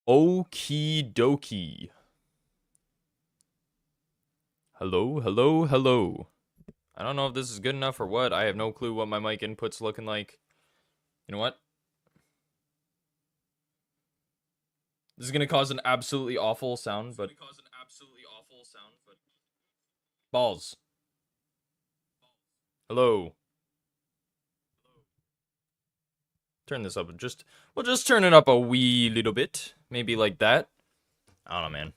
Okie dokie. Hello, hello, hello. I don't know if this is good enough or what. I have no clue what my mic input's looking like. You know what? This is gonna cause an absolutely awful sound, but balls. Hello. Turn this up. We'll just turn it up a wee little bit. Maybe like that. I don't know, man.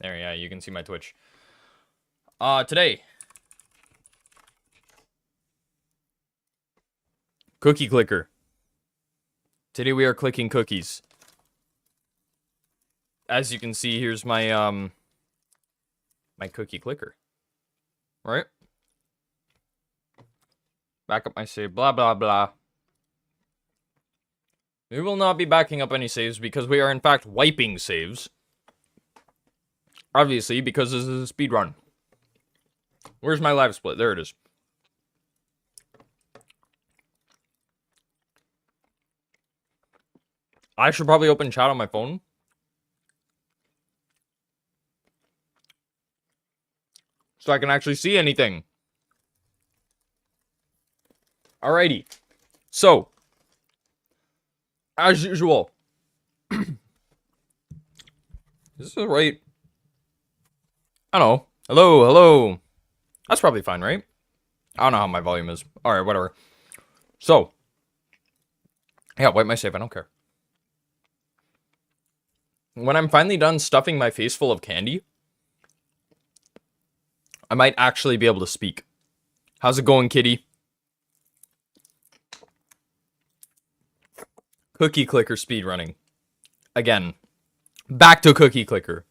There, yeah, you can see my Twitch. Today. Cookie clicker. Today we are clicking cookies. As you can see, here's my, my cookie clicker. Right? Back up my save, blah, blah, blah. We will not be backing up any saves because we are in fact wiping saves. Obviously, because this is a speedrun. Where's my live split? There it is. I should probably open chat on my phone. So I can actually see anything. Alrighty. So, as usual. Is this right? I don't know. Hello, hello. That's probably fine, right? I don't know how my volume is. Alright, whatever. So. Yeah, wipe my save. I don't care. When I'm finally done stuffing my face full of candy, I might actually be able to speak. How's it going, kitty? Cookie clicker speedrunning. Again. Back to cookie clicker.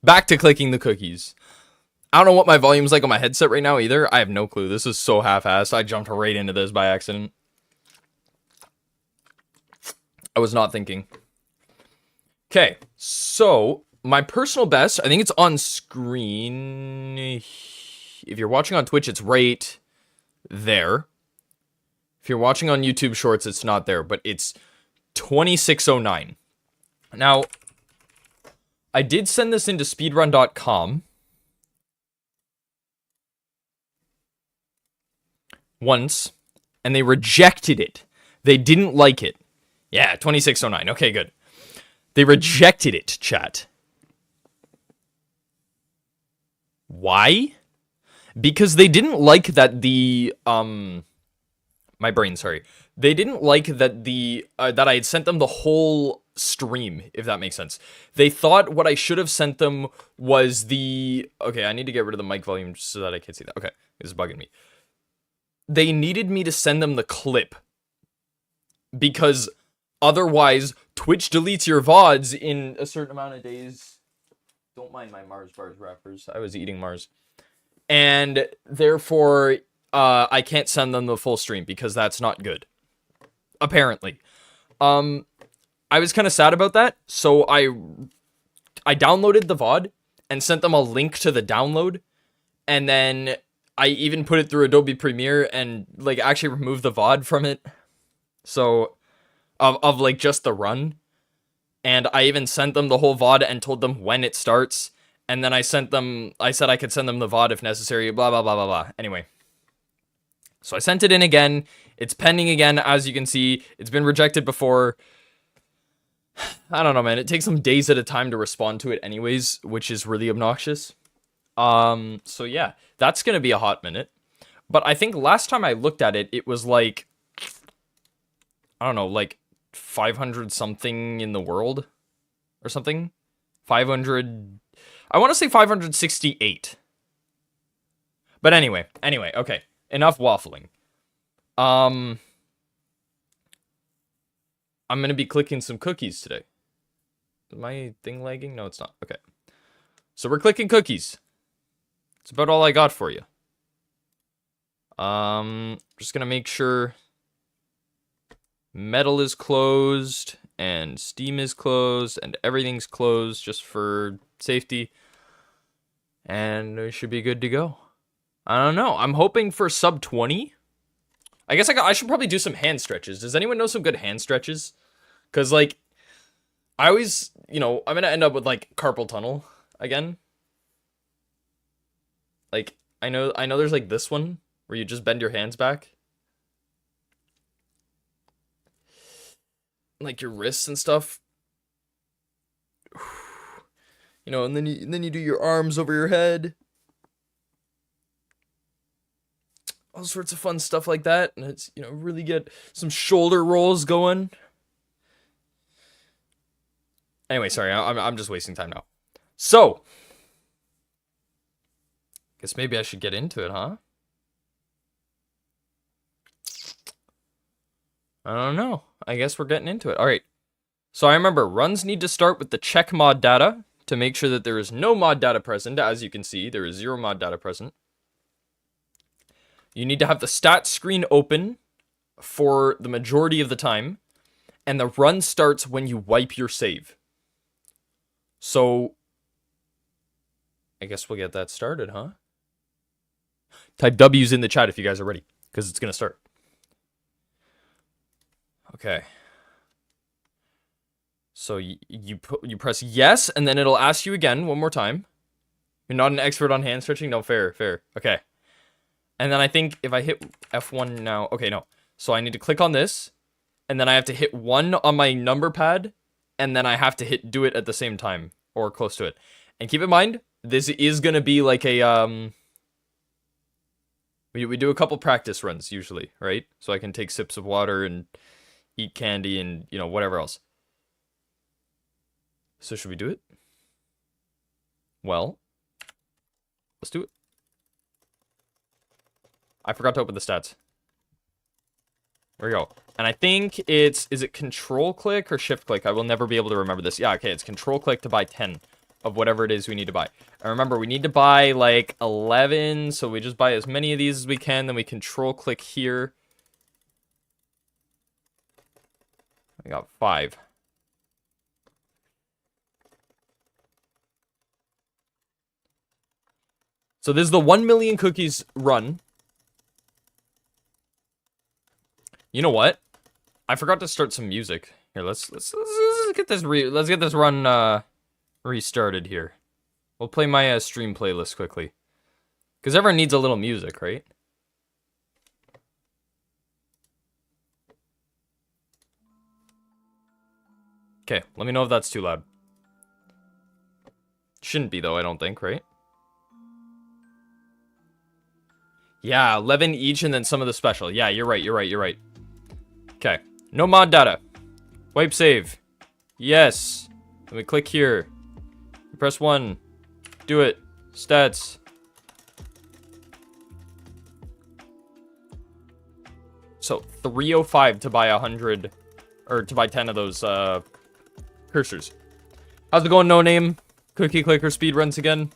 Back to clicking the cookies. I don't know what my volume's like on my headset right now either. I have no clue. This is so half-assed. I jumped right into this by accident. I was not thinking. Okay, so my personal best, I think it's on screen. If you're watching on Twitch, it's right there. If you're watching on YouTube Shorts, it's not there, but it's 2609. Now, I did send this into speedrun.com once, and they rejected it. They didn't like it. Yeah, 2609. Okay, good. They rejected it, chat. Why? Because they didn't like that the, my brain, sorry. They didn't like that the, that I had sent them the whole stream, if that makes sense. They thought what I should have sent them was the, okay, I need to get rid of the mic volume so that I can see that. Okay, this is bugging me. They needed me to send them the clip. Because otherwise, Twitch deletes your VODs in a certain amount of days. Don't mind my Mars bars wrappers. I was eating Mars. And therefore, I can't send them the full stream because that's not good. Apparently. I was kind of sad about that. So I downloaded the VOD and sent them a link to the download. And then I even put it through Adobe Premiere and like actually removed the VOD from it. So, of like just the run. And I even sent them the whole VOD and told them when it starts. And then I said I could send them the VOD if necessary, blah, blah, blah, blah, blah. Anyway. So I sent it in again. It's pending again, as you can see. It's been rejected before. I don't know, man. It takes them days at a time to respond to it anyways, which is really obnoxious. So yeah, that's gonna be a hot minute. But I think last time I looked at it, it was like, I don't know, like 500 something in the world or something. 500, I want to say 568. But anyway, okay. Enough waffling. I'm going to be clicking some cookies today. Is my thing lagging? No, it's not. Okay. So we're clicking cookies. That's about all I got for you. Just going to make sure Metal is closed and Steam is closed and everything's closed just for safety. And we should be good to go. I don't know. I'm hoping for sub 20. I guess I should probably do some hand stretches. Does anyone know some good hand stretches? Because, like, I always, I'm gonna end up with like carpal tunnel again. Like, I know there's like this one where you just bend your hands back. Like your wrists and stuff. And then you do your arms over your head. All sorts of fun stuff like that, and it's really get some shoulder rolls going. Anyway, sorry, I'm just wasting time now. So, guess maybe I should get into it, huh? I don't know. I guess we're getting into it. All right. So I remember runs need to start with the check mod data to make sure that there is no mod data present. As you can see, there is 0 mod data present. You need to have the stats screen open for the majority of the time, and the run starts when you wipe your save. So, I guess we'll get that started, huh? Type W's in the chat if you guys are ready, because it's going to start. Okay. So you press yes, and then it'll ask you again one more time. You're not an expert on hand stretching? No, fair. Okay. And then I think if I hit F1 now... Okay, no. So I need to click on this, and then I have to hit 1 on my number pad, and then I have to do it at the same time, or close to it. And keep in mind, this is going to be like a... We do a couple practice runs, usually, right? So I can take sips of water and eat candy and, whatever else. So should we do it? Well, let's do it. I forgot to open the stats. There we go. And I think is it control click or shift click? I will never be able to remember this. Yeah, okay, it's control click to buy 10 of whatever it is we need to buy. And remember, we need to buy like 11, so we just buy as many of these as we can, then we control click here. I got 5. So this is the 1 million cookies run. You know what? I forgot to start some music. Here, let's get this run restarted here. We'll play my stream playlist quickly, because everyone needs a little music, right? Okay, let me know if that's too loud. Shouldn't be though, I don't think, right? Yeah, 11 each and then some of the special. Yeah, you're right. Okay. No mod data. Wipe save. Yes. Let me click here. Press 1. Do it. Stats. So, 305 to buy 100, or to buy 10 of those cursors. How's it going, No Name? Cookie Clicker Speedruns again.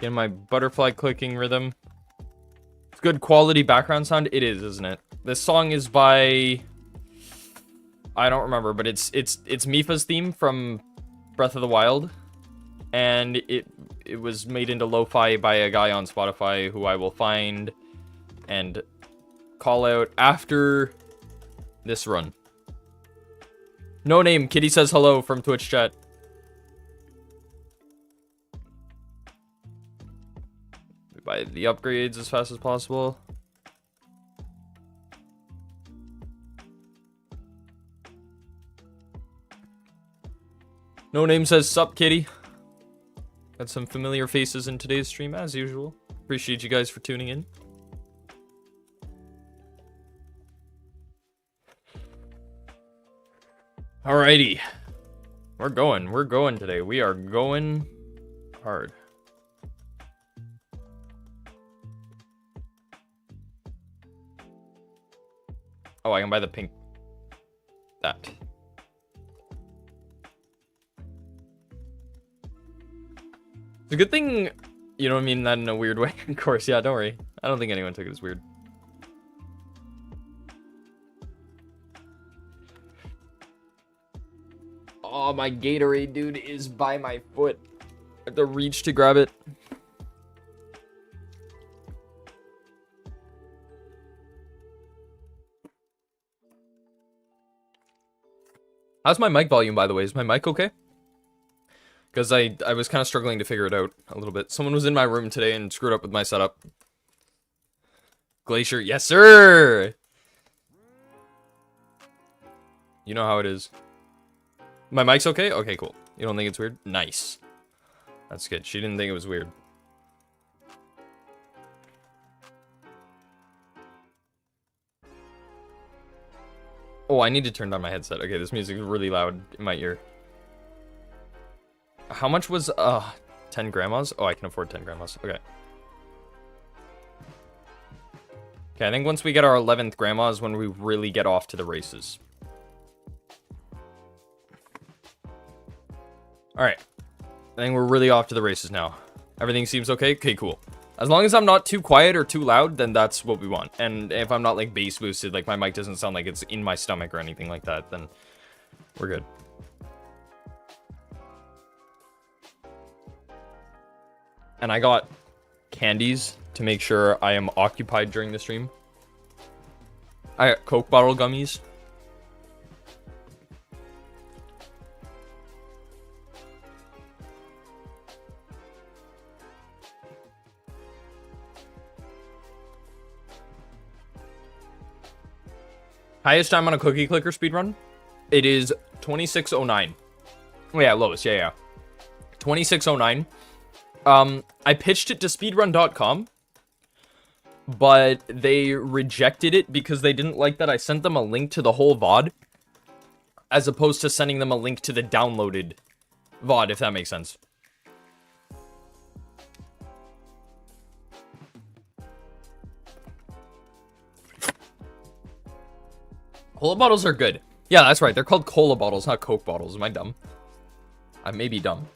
Getting my butterfly clicking rhythm. It's good quality background sound. It is, isn't it? This song is by... I don't remember, but it's Mifa's theme from Breath of the Wild. And it was made into lo-fi by a guy on Spotify who I will find and call out after this run. No Name. Kitty says hello from Twitch chat. Buy the upgrades as fast as possible. No Name says sup, kitty. Got some familiar faces in today's stream as usual. Appreciate you guys for tuning in. Alrighty. We're going today. We are going hard. Oh, I can buy the pink. That. It's a good thing, you know what I mean, that in a weird way. Of course, yeah, don't worry. I don't think anyone took it as weird. Oh, my Gatorade, dude, is by my foot. I have to reach to grab it. How's my mic volume, by the way? Is my mic okay? Because I was kind of struggling to figure it out a little bit. Someone was in my room today and screwed up with my setup. Glacier, yes, sir! You know how it is. My mic's okay? Okay, cool. You don't think it's weird? Nice. That's good. She didn't think it was weird. Oh, I need to turn down my headset. Okay, this music is really loud in my ear. How much was, 10 grandmas? Oh, I can afford 10 grandmas. Okay. Okay, I think once we get our 11th grandma is when we really get off to the races. Alright. I think we're really off to the races now. Everything seems okay? Okay, cool. As long as I'm not too quiet or too loud, then that's what we want. And if I'm not, like, bass boosted, like, my mic doesn't sound like it's in my stomach or anything like that, then we're good. And I got candies to make sure I am occupied during the stream. I got Coke bottle gummies. Highest time on a cookie clicker speedrun? It is 26:09. Oh yeah, lowest, yeah. 26:09. I pitched it to speedrun.com, but they rejected it because they didn't like that I sent them a link to the whole VOD, as opposed to sending them a link to the downloaded VOD, if that makes sense. Cola bottles are good. Yeah, that's right. They're called cola bottles, not Coke bottles. Am I dumb? I may be dumb.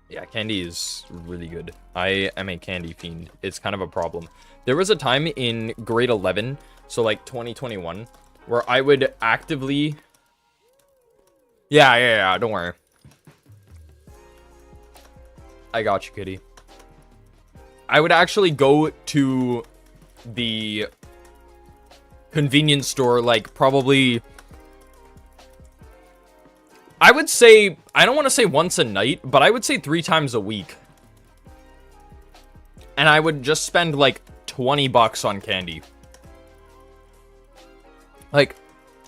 Yeah, candy is really good. I am a candy fiend. It's kind of a problem. There was a time in grade 11, so like 2021, where I would actively... Yeah, don't worry. I got you, kitty. I would actually go to the convenience store, like, probably... I would say, I don't want to say once a night, but I would say 3 times a week. And I would just spend like 20 bucks on candy. Like,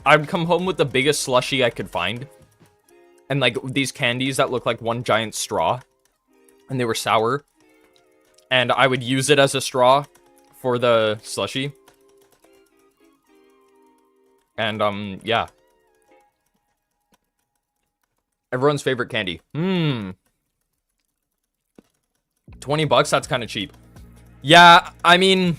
I'd come home with the biggest slushie I could find. And like these candies that look like one giant straw. And they were sour. And I would use it as a straw for the slushie. And, yeah. Everyone's favorite candy. 20 bucks? That's kind of cheap. Yeah, I mean,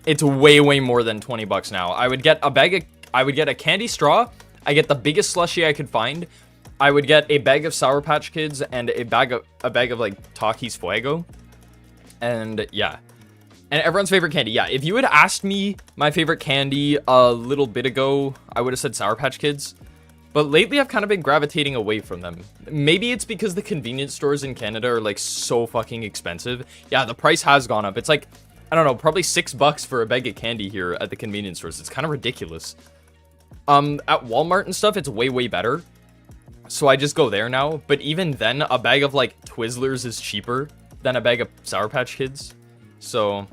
it's way more than 20 bucks now. I would get a candy straw. I get the biggest slushie I could find. I would get a bag of Sour Patch Kids and a bag of like Takis Fuego. And yeah. And everyone's favorite candy. Yeah, if you had asked me my favorite candy a little bit ago, I would have said Sour Patch Kids. But lately, I've kind of been gravitating away from them. Maybe it's because the convenience stores in Canada are, like, so fucking expensive. Yeah, the price has gone up. It's like, I don't know, probably $6 for a bag of candy here at the convenience stores. It's kind of ridiculous. At Walmart and stuff, it's way better. So I just go there now. But even then, a bag of, like, Twizzlers is cheaper than a bag of Sour Patch Kids. So,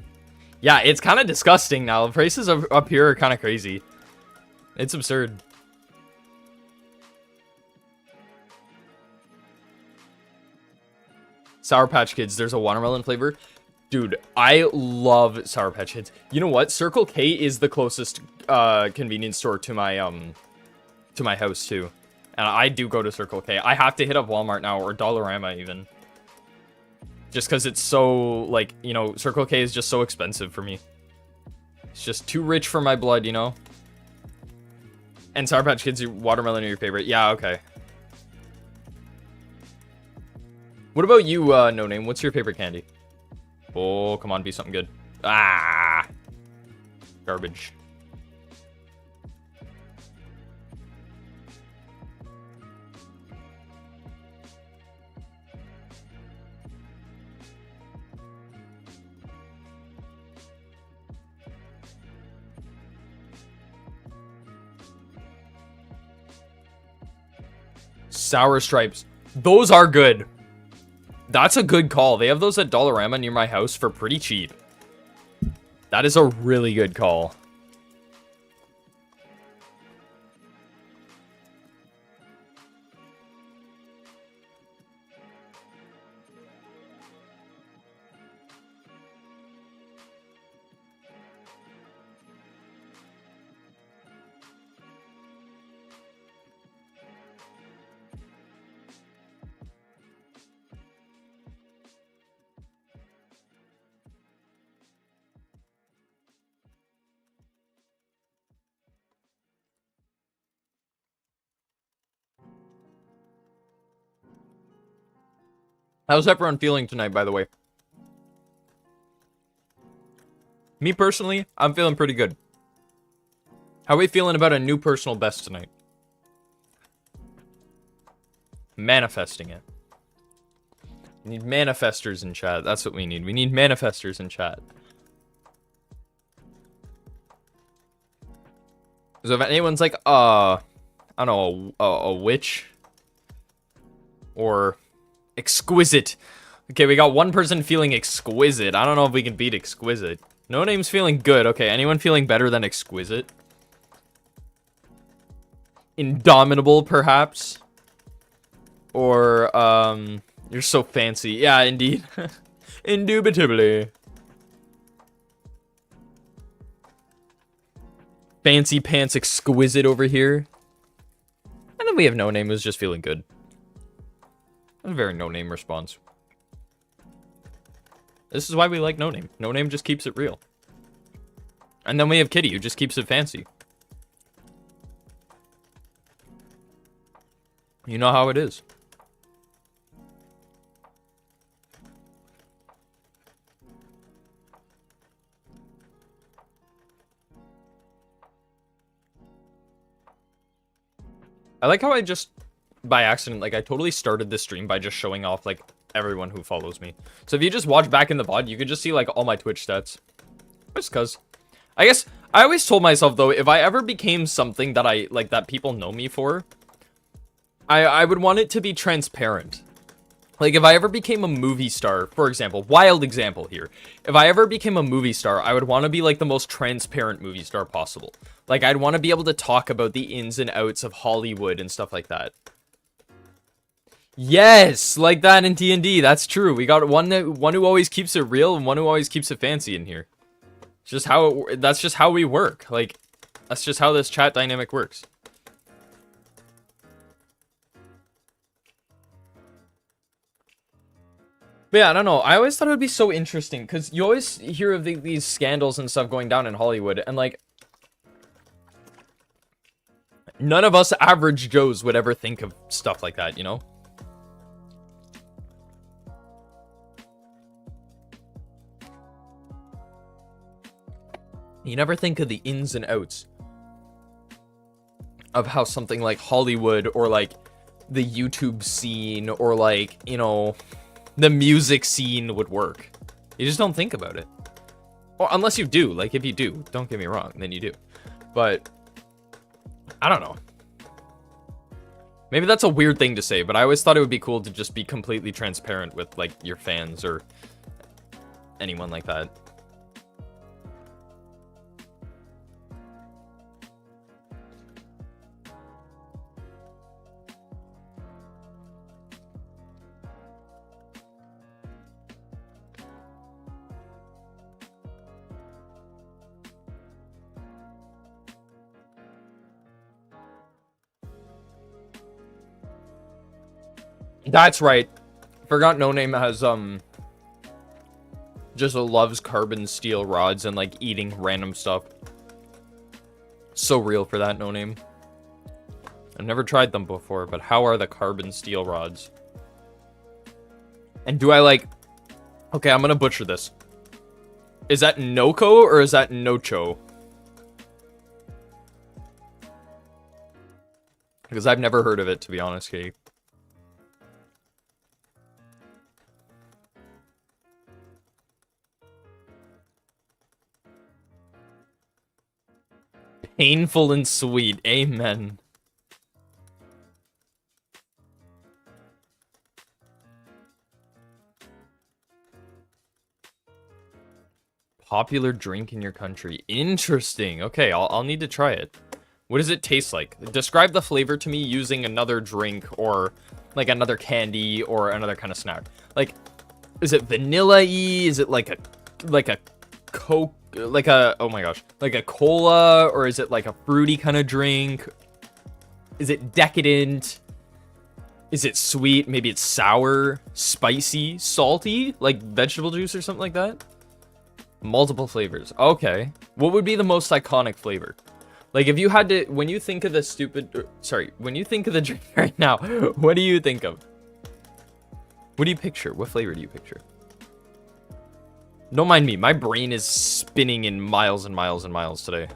yeah, it's kind of disgusting now. The prices up here are kind of crazy. It's absurd. Sour Patch Kids, there's a watermelon flavor. Dude, I love Sour Patch Kids. You know what? Circle K is the closest convenience store to my house too. And I do go to Circle K. I have to hit up Walmart now, or Dollarama even. Just because it's so, like, you know, Circle K is just so expensive for me. It's just too rich for my blood, you know? And Sour Patch Kids, your watermelon are your favorite. Yeah, okay. What about you, No Name? What's your favorite candy? Oh, come on, be something good. Ah! Garbage. Sour Stripes. Those are good. That's a good call. They have those at Dollarama near my house for pretty cheap. That is a really good call. How's everyone feeling tonight, by the way? Me personally, I'm feeling pretty good. How are we feeling about a new personal best tonight? Manifesting it. We need manifestors in chat. That's what we need. We need manifestors in chat. So if anyone's like, I don't know, a witch or exquisite. Okay, we got one person feeling exquisite. I don't know if we can beat exquisite. No Name's feeling good. Okay, anyone feeling better than exquisite? Indomitable, perhaps? Or, you're so fancy. Yeah, indeed. Indubitably. Fancy pants exquisite over here. And then we have No Name who's just feeling good. A very No Name response. This is why we like No Name. No Name just keeps it real. And then we have Kitty who just keeps it fancy. You know how it is. I like how I just, by accident, like, I totally started this stream by just showing off, like, everyone who follows me. So if you just watch back in the VOD, you could just see, like, all my Twitch stats. Just cause. I guess, I always told myself, though, if I ever became something that that people know me for, I would want it to be transparent. Like, if I ever became a movie star, for example, wild example here. If I ever became a movie star, I would want to be, like, the most transparent movie star possible. Like, I'd want to be able to talk about the ins and outs of Hollywood and stuff like that. Yes, like that in D&D, that's true. We got one who always keeps it real and one who always keeps it fancy in here. It's just how that's just how we work. Like, that's just how this chat dynamic works. But yeah, I don't know. I always thought it would be so interesting because you always hear of these scandals and stuff going down in Hollywood, and like, none of us average Joes would ever think of stuff like that, you know? You never think of the ins and outs of how something like Hollywood or like the YouTube scene or like, you know, the music scene would work. You just don't think about it. Or unless you do. Like, if you do, don't get me wrong, then you do. But I don't know. Maybe that's a weird thing to say, but I always thought it would be cool to just be completely transparent with, like, your fans or anyone like that. That's right. Forgot No Name has, just loves carbon steel rods and, like, eating random stuff. So real for that, No Name. I've never tried them before, but how are the carbon steel rods? And do I like... Okay, I'm gonna butcher this. Is that Noco or is that Nocho? Because I've never heard of it, to be honest, Katie. Painful and sweet. Amen. Popular drink in your country. Interesting. Okay, I'll need to try it. What does it taste like? Describe the flavor to me using another drink or like another candy or another kind of snack. Like, is it vanilla-y? Is it like a Coke, like a, oh my gosh, like a cola? Or is it like a fruity kind of drink? Is it decadent? Is it sweet? Maybe it's sour, spicy, salty, like vegetable juice or something like that? Multiple flavors. Okay. What would be the most iconic flavor? Like, if you had to, when you think of the when you think of the drink right now, what do you think of? What do you picture? What flavor do you picture? Don't mind me. My brain is spinning in miles and miles and miles today.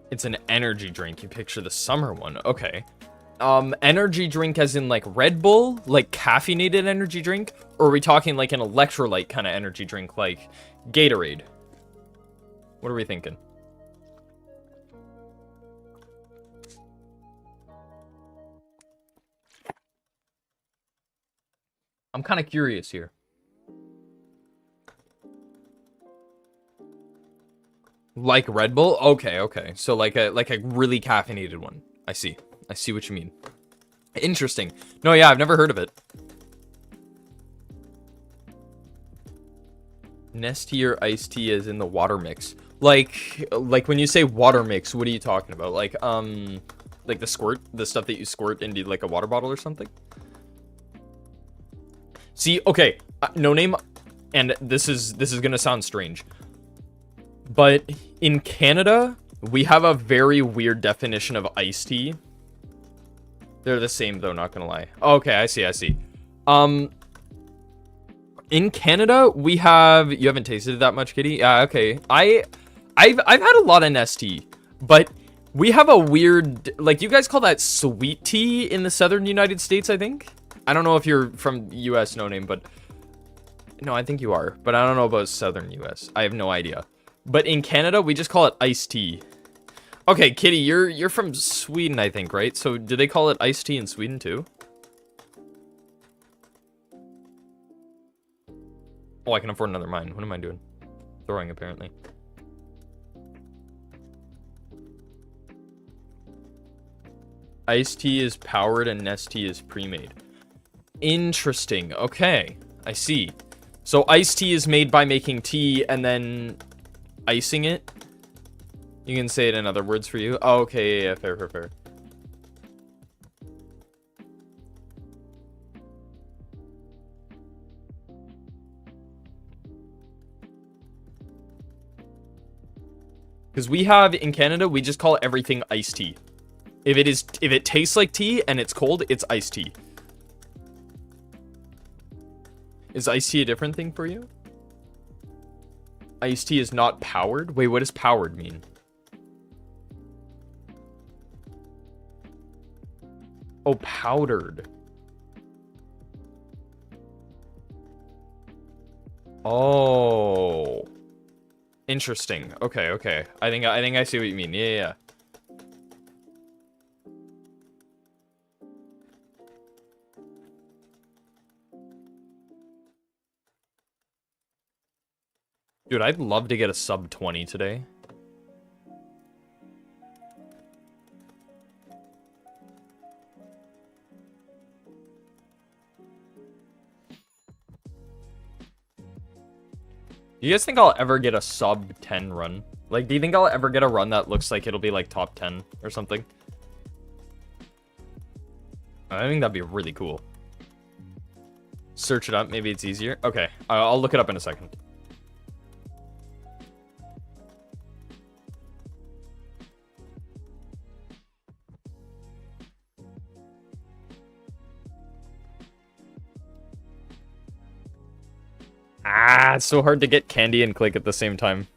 It's an energy drink. You picture the summer one. Okay. Energy drink as in like Red Bull, like caffeinated energy drink, or are we talking like an electrolyte kind of energy drink like Gatorade? What are we thinking? I'm kind of curious here. Like Red Bull? Okay, okay. So like a really caffeinated one. I see what you mean. Interesting. No, yeah, I've never heard of it. Nestea or iced tea is in the water mix. Like when you say water mix, what are you talking about? Like the squirt, the stuff that you squirt into like a water bottle or something? See, okay, no name, and this is gonna sound strange, but in Canada, we have a very weird definition of iced tea. They're the same though, not gonna lie. Okay, I see. In Canada, we have, you haven't tasted it that much, Kitty? Yeah, okay. I've had a lot of Nestea, but we have a weird, like, you guys call that sweet tea in the southern United States, I think? I don't know if you're from US, no name, but no, I think you are, but I don't know about southern US. I have no idea. But in Canada, we just call it iced tea. Okay, Kitty, you're from Sweden, I think, right? So do they call it iced tea in Sweden too? Oh, I can afford another mine. What am I doing? Throwing, apparently. Iced tea is powered and Nestea is pre-made. Interesting. Okay, I see. So iced tea is made by making tea and then icing it. You can say it in other words for you. Oh, okay, yeah, fair. Because we have, in Canada, we just call everything iced tea. If it tastes like tea and it's cold, it's iced tea. Is iced tea a different thing for you? Iced tea is not powered? Wait, what does powered mean? Oh, powdered. Oh. Interesting. Okay. I think I see what you mean. Yeah. Dude, I'd love to get a sub 20 today. Do you guys think I'll ever get a sub 10 run? Like, do you think I'll ever get a run that looks like it'll be like top 10 or something? I think that'd be really cool. search it up. Maybe it's easier. Okay, I'll look it up in a second. Ah, it's so hard to get candy and click at the same time.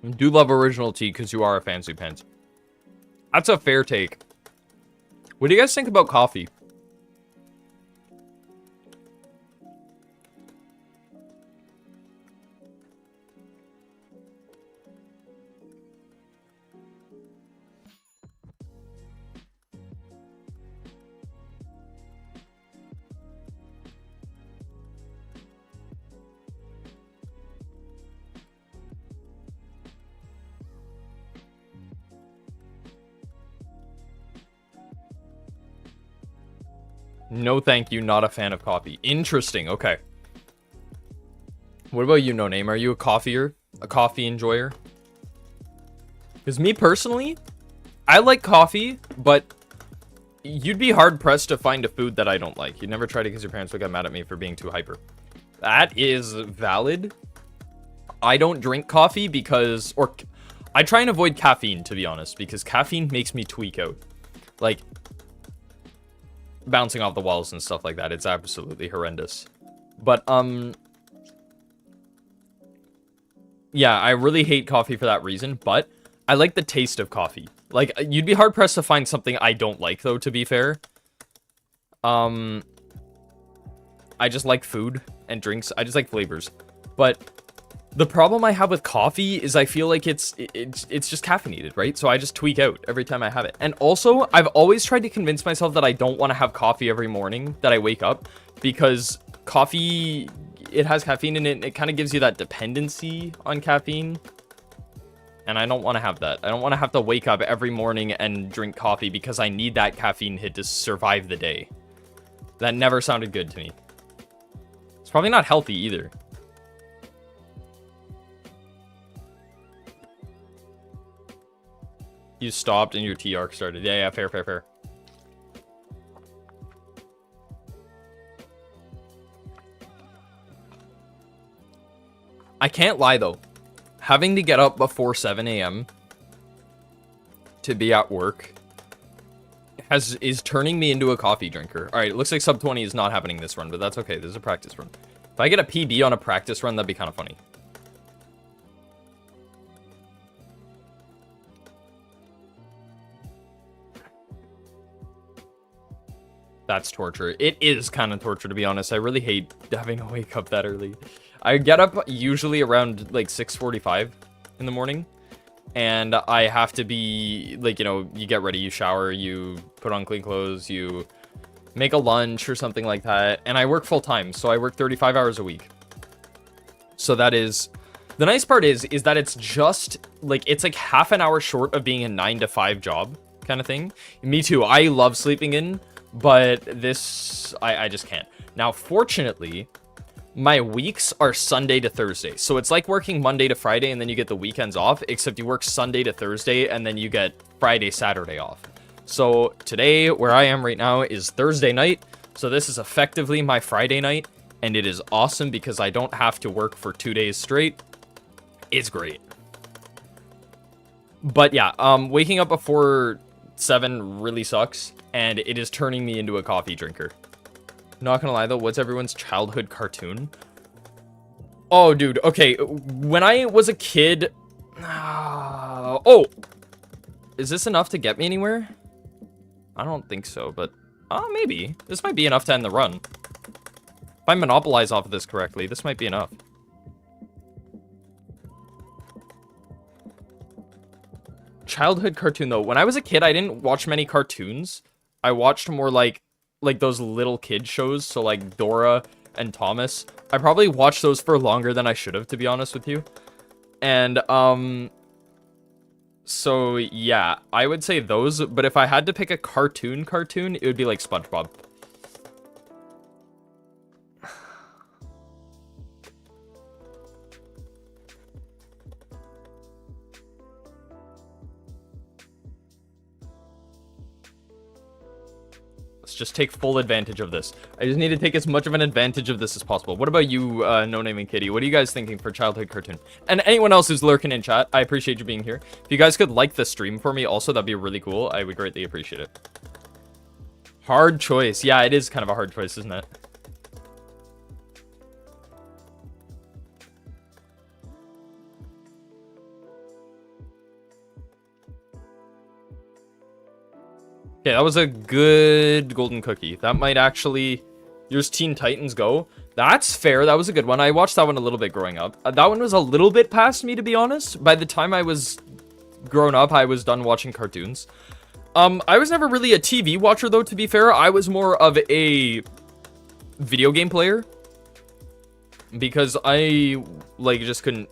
I do love original tea because you are a fancy pants. That's a fair take. What do you guys think about coffee? No, thank you. Not a fan of coffee. Interesting. Okay. What about you, No Name? Are you a coffeeer? A coffee enjoyer? Because me personally, I like coffee, but you'd be hard-pressed to find a food that I don't like. You'd never try to because your parents would get mad at me for being too hyper. That is valid. I don't drink coffee because... Or I try and avoid caffeine, to be honest, because caffeine makes me tweak out. Like... bouncing off the walls and stuff like that. It's absolutely horrendous. But, yeah, I really hate coffee for that reason, but I like the taste of coffee. Like, you'd be hard-pressed to find something I don't like, though, to be fair. I just like food and drinks. I just like flavors. But the problem I have with coffee is I feel like it's just caffeinated, right? So I just tweak out every time I have it. And also, I've always tried to convince myself that I don't want to have coffee every morning that I wake up, because coffee, it has caffeine in it, and it kind of gives you that dependency on caffeine. And I don't want to have that. I don't want to have to wake up every morning and drink coffee because I need that caffeine hit to survive the day. That never sounded good to me. It's probably not healthy either. You stopped and your tea arc started. Yeah, fair, fair, fair. I can't lie, though. Having to get up before 7 a.m. to be at work is turning me into a coffee drinker. All right, it looks like sub 20 is not happening this run, but that's okay. This is a practice run. If I get a PB on a practice run, that'd be kind of funny. That's torture. It is kind of torture, to be honest. I really hate having to wake up that early. I get up usually around like 6:45 in the morning, and I have to be like, you know, you get ready, you shower, you put on clean clothes, you make a lunch or something like that. And I work full time, so I work 35 hours a week. So that is, the nice part is that it's just like, it's like half an hour short of being a 9 to 5 job kind of thing. Me too. I love sleeping in, but this, I just can't. Now, fortunately, my weeks are Sunday to Thursday. So it's like working Monday to Friday and then you get the weekends off, except you work Sunday to Thursday and then you get Friday, Saturday off. So today, where I am right now, is Thursday night. So this is effectively my Friday night, and it is awesome because I don't have to work for 2 days straight. It's great. But yeah, waking up before 7 really sucks, and it is turning me into a coffee drinker. Not gonna lie though, what's everyone's childhood cartoon? Oh, dude, okay, when I was a kid... oh! Is this enough to get me anywhere? I don't think so, but... maybe. This might be enough to end the run. If I monopolize off of this correctly, this might be enough. Childhood cartoon, though. When I was a kid, I didn't watch many cartoons. I watched more like those little kid shows, so like Dora and Thomas. I probably watched those for longer than I should have, to be honest with you. And, So yeah, I would say those, but if I had to pick a cartoon, it would be like SpongeBob. Let's just take full advantage of this. I just need to take as much of an advantage of this as possible. What about you, No Name and Kitty? What are you guys thinking for childhood cartoon? And anyone else who's lurking in chat, I appreciate you being here. If you guys could like the stream for me also, that'd be really cool. I would greatly appreciate it. Hard choice. Yeah, it is kind of a hard choice, isn't it? Okay, that was a good golden cookie. That might actually... Yours Teen Titans Go. That's fair. That was a good one. I watched that one a little bit growing up. That one was a little bit past me, to be honest. By the time I was grown up, I was done watching cartoons. I was never really a TV watcher, though, to be fair. I was more of a video game player. Because I, like, just couldn't...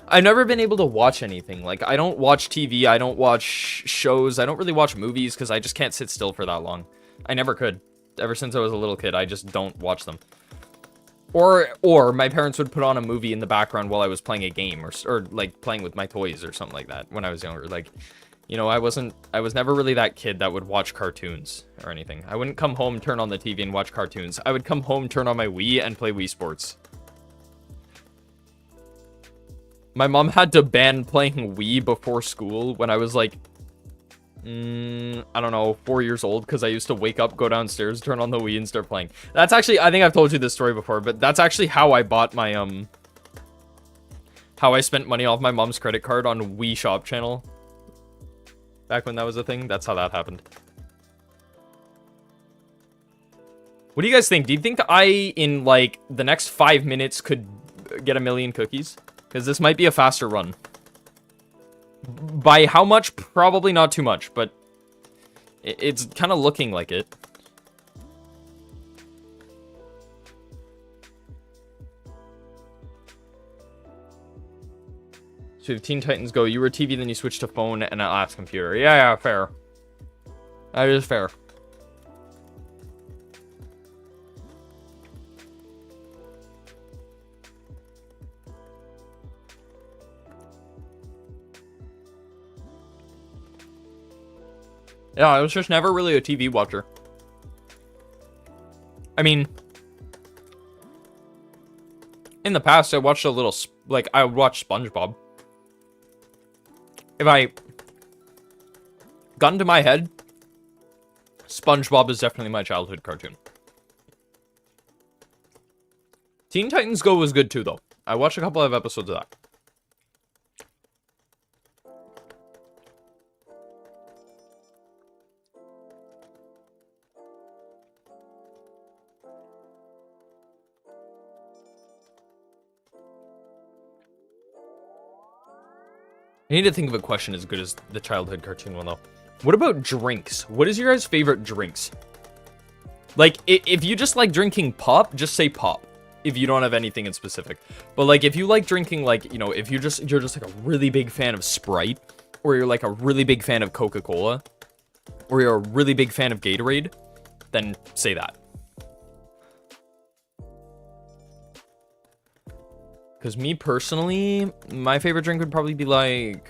I've never been able to watch anything. Like, I don't watch TV, I don't watch shows, I don't really watch movies because I just can't sit still for that long. I never could. Ever since I was a little kid, I just don't watch them. Or my parents would put on a movie in the background while I was playing a game, or like playing with my toys or something like that when I was younger. Like, you know, I was never really that kid that would watch cartoons or anything. I wouldn't come home, turn on the TV and watch cartoons. I would come home, turn on my Wii and play Wii Sports. My mom had to ban playing Wii before school when I was like, I don't know, 4 years old, because I used to wake up, go downstairs, turn on the Wii and start playing. That's actually, I think I've told you this story before, but that's actually how I bought my, how I spent money off my mom's credit card on Wii Shop channel. Back when that was a thing, that's how that happened. What do you guys think? Do you think I, in like, the next 5 minutes could get 1,000,000 cookies? Because this might be a faster run. By how much? Probably not too much, but it's kind of looking like it. So if Teen Titans Go, you were TV, then you switched to phone and a laptop computer. Yeah, fair. That is fair. Yeah, I was just never really a TV watcher. I mean, in the past, I watched a little, like, I would watch SpongeBob. If I got into my head, SpongeBob is definitely my childhood cartoon. Teen Titans Go was good too, though. I watched a couple of episodes of that. I need to think of a question as good as the childhood cartoon one, though. What about drinks? What is your guys' favorite drinks? Like, if you just like drinking pop, just say pop. If you don't have anything in specific. But, like, if you like drinking, like, you know, if you're just like a really big fan of Sprite, or you're like a really big fan of Coca-Cola, or you're a really big fan of Gatorade, then say that. Because me personally, my favorite drink would probably be like...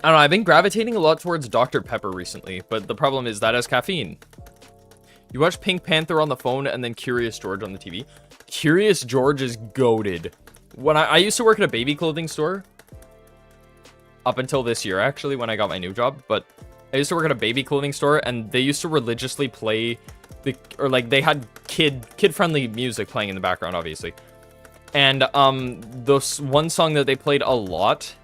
I don't know, I've been gravitating a lot towards Dr. Pepper recently, but the problem is that has caffeine. You watch Pink Panther on the phone and then Curious George on the TV. Curious George is goated. When I used to work at a baby clothing store. Up until this year, actually, when I got my new job. But I used to work at a baby clothing store, and they used to religiously play... they had kid-friendly music playing in the background, obviously. And, this one song that they played a lot,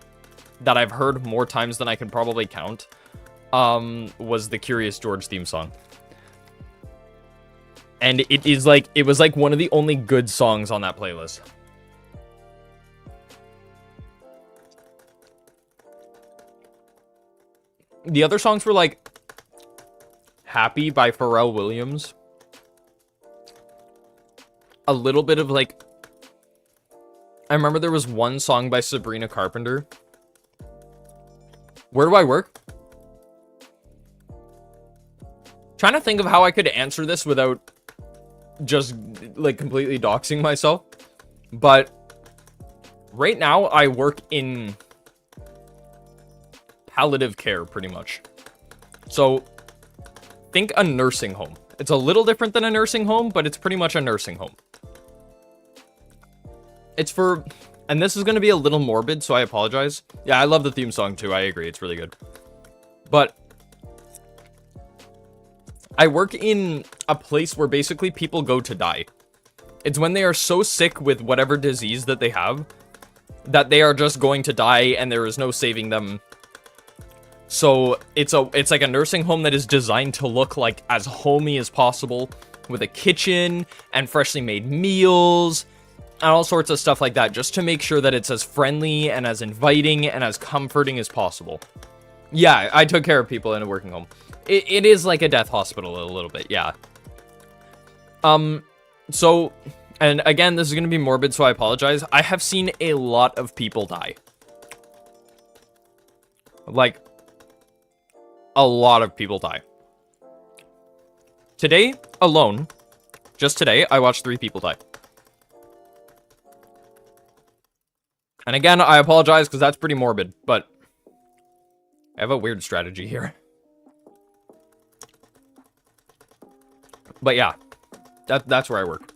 that I've heard more times than I can probably count, was the Curious George theme song. And it was like one of the only good songs on that playlist. The other songs were like Happy by Pharrell Williams. A little bit of like... I remember there was one song by Sabrina Carpenter. Where do I work? Trying to think of how I could answer this without just like completely doxing myself. But right now I work in palliative care pretty much. So think a nursing home. It's a little different than a nursing home, but it's pretty much a nursing home. It's for, and this is going to be a little morbid, so I apologize. Yeah, I love the theme song too. I agree. It's really good. But I work in a place where basically people go to die. It's when they are so sick with whatever disease that they have that they are just going to die and there is no saving them. So it's like a nursing home that is designed to look like as homey as possible, with a kitchen and freshly made meals and all sorts of stuff like that, just to make sure that it's as friendly and as inviting and as comforting as possible. Yeah, I took care of people in a working home. It is like a death hospital a little bit, yeah. So, and again, this is going to be morbid, so I apologize. I have seen a lot of people die. Like, a lot of people die. Today, alone, just today, I watched 3 people die. And again, I apologize because that's pretty morbid, but I have a weird strategy here. But yeah, that's where I work.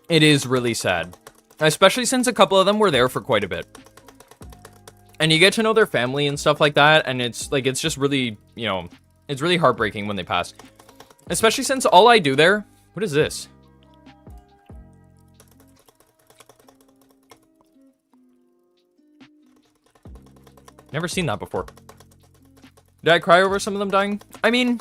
It is really sad, especially since a couple of them were there for quite a bit. And you get to know their family and stuff like that, and it's just really, you know, it's really heartbreaking when they pass. Especially since all I do there... What is this? Never seen that before. Did I cry over some of them dying? I mean...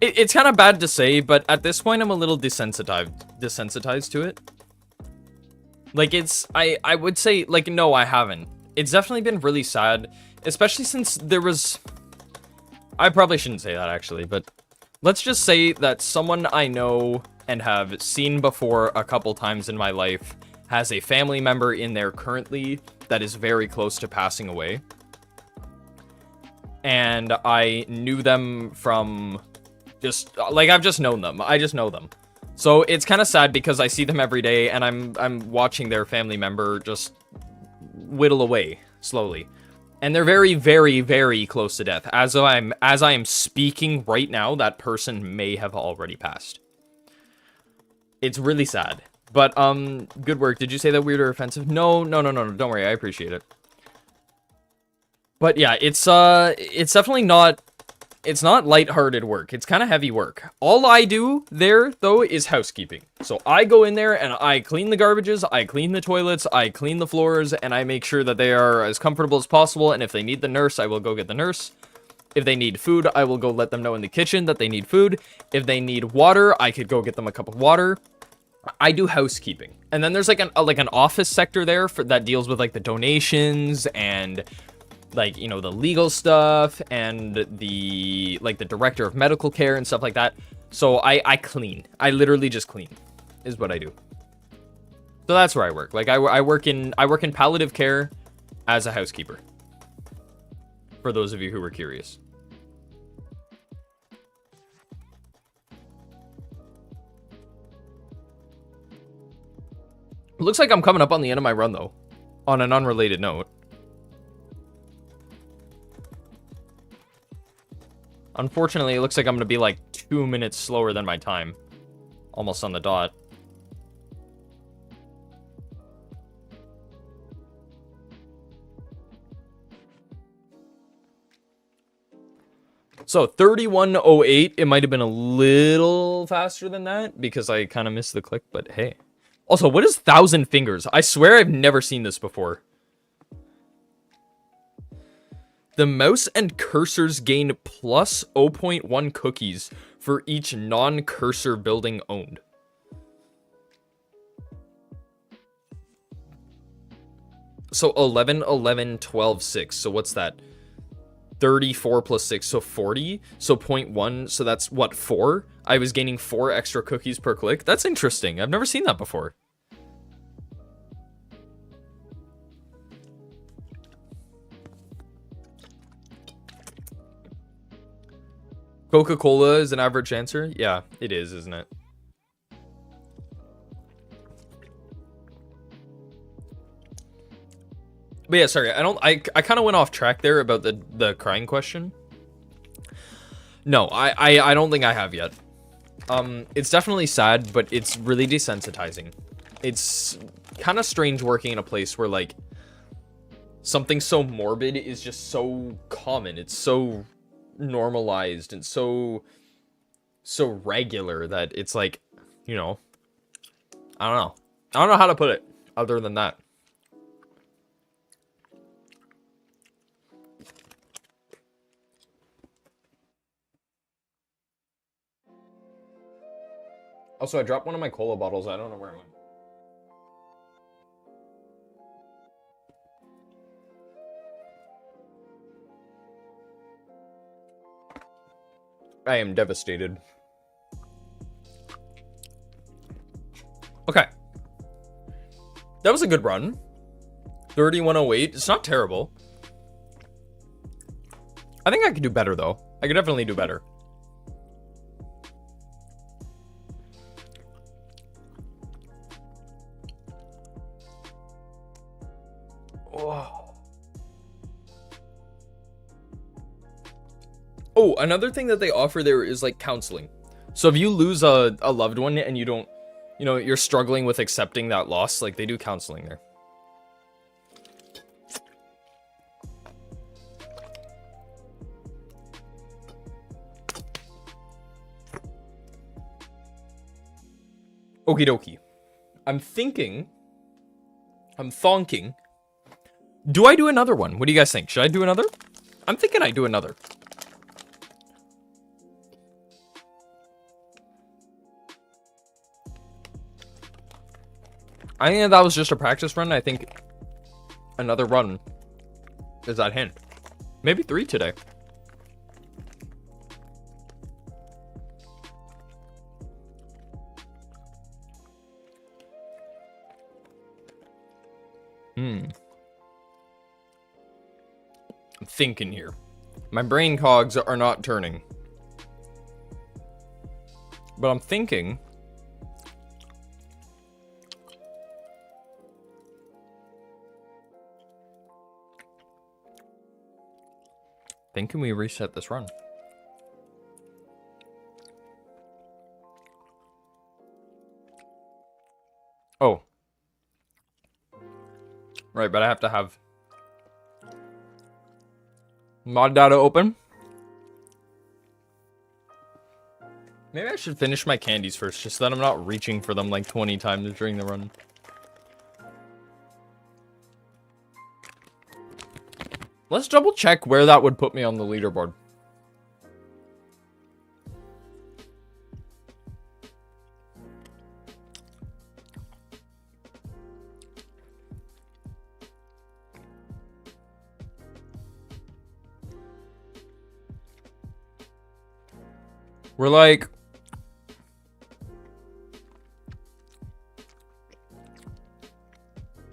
It's kind of bad to say, but at this point I'm a little desensitized to it. Like, I would say, like, no, I haven't. It's definitely been really sad, especially since there was... I probably shouldn't say that, actually, but let's just say that someone I know and have seen before a couple times in my life has a family member in there currently that is very close to passing away. And I knew them from just, like, I've just known them. I just know them. So it's kind of sad because I see them every day and I'm watching their family member just whittle away slowly. And they're very, very, very close to death. As I am speaking right now, that person may have already passed. It's really sad. But good work. Did you say that weird or offensive? No, don't worry. I appreciate it. But yeah, it's definitely not, it's not lighthearted work. It's kind of heavy work. All I do there, though, is housekeeping. So I go in there and I clean the garbages, I clean the toilets, I clean the floors, and I make sure that they are as comfortable as possible. And if they need the nurse, I will go get the nurse. If they need food, I will go let them know in the kitchen that they need food. If they need water, I could go get them a cup of water. I do housekeeping. And then there's like an office sector there that deals with like the donations and like, you know, the legal stuff and the director of medical care and stuff like that. So I clean. I literally just clean is what I do. So that's where I work. Like I work in palliative care as a housekeeper. For those of you who were curious. It looks like I'm coming up on the end of my run though, on an unrelated note. Unfortunately, it looks like I'm going to be like 2 minutes slower than my time. Almost on the dot. So 31:08, it might have been a little faster than that because I kind of missed the click, but hey. Also, what is 1,000 fingers? I swear I've never seen this before. The mouse and cursors gain plus 0.1 cookies for each non-cursor building owned. So 11, 11, 12, 6. So what's that? 34 plus 6, so 40. So 0.1, so that's what, 4? I was gaining 4 extra cookies per click. That's interesting. I've never seen that before. Coca-Cola is an average answer? Yeah, it is, isn't it? But yeah, sorry, I kind of went off track there about the crying question. No, I don't think I have yet. It's definitely sad, but it's really desensitizing. It's kind of strange working in a place where, like, something so morbid is just so common. It's so normalized and so regular that it's like, you know, I don't know. I don't know how to put it other than that. Also, I dropped one of my cola bottles. I don't know where it went. I am devastated. Okay. That was a good run. 3108. It's not terrible. I think I could do better, though. I could definitely do better. Oh, another thing that they offer there is, like, counseling. So if you lose a loved one and you don't, you know, you're struggling with accepting that loss, like, they do counseling there. Okie dokie. I'm thonking. Do I do another one? What do you guys think? Should I do another? I'm thinking I do another. I think that was just a practice run. I think another run is at hand. Maybe 3 today. I'm thinking here. My brain cogs are not turning. But I'm thinking... Can we reset this run? Oh. Right, but I have to have mod data open. Maybe I should finish my candies first, just so that I'm not reaching for them like 20 times during the run. Let's double check where that would put me on the leaderboard. We're like...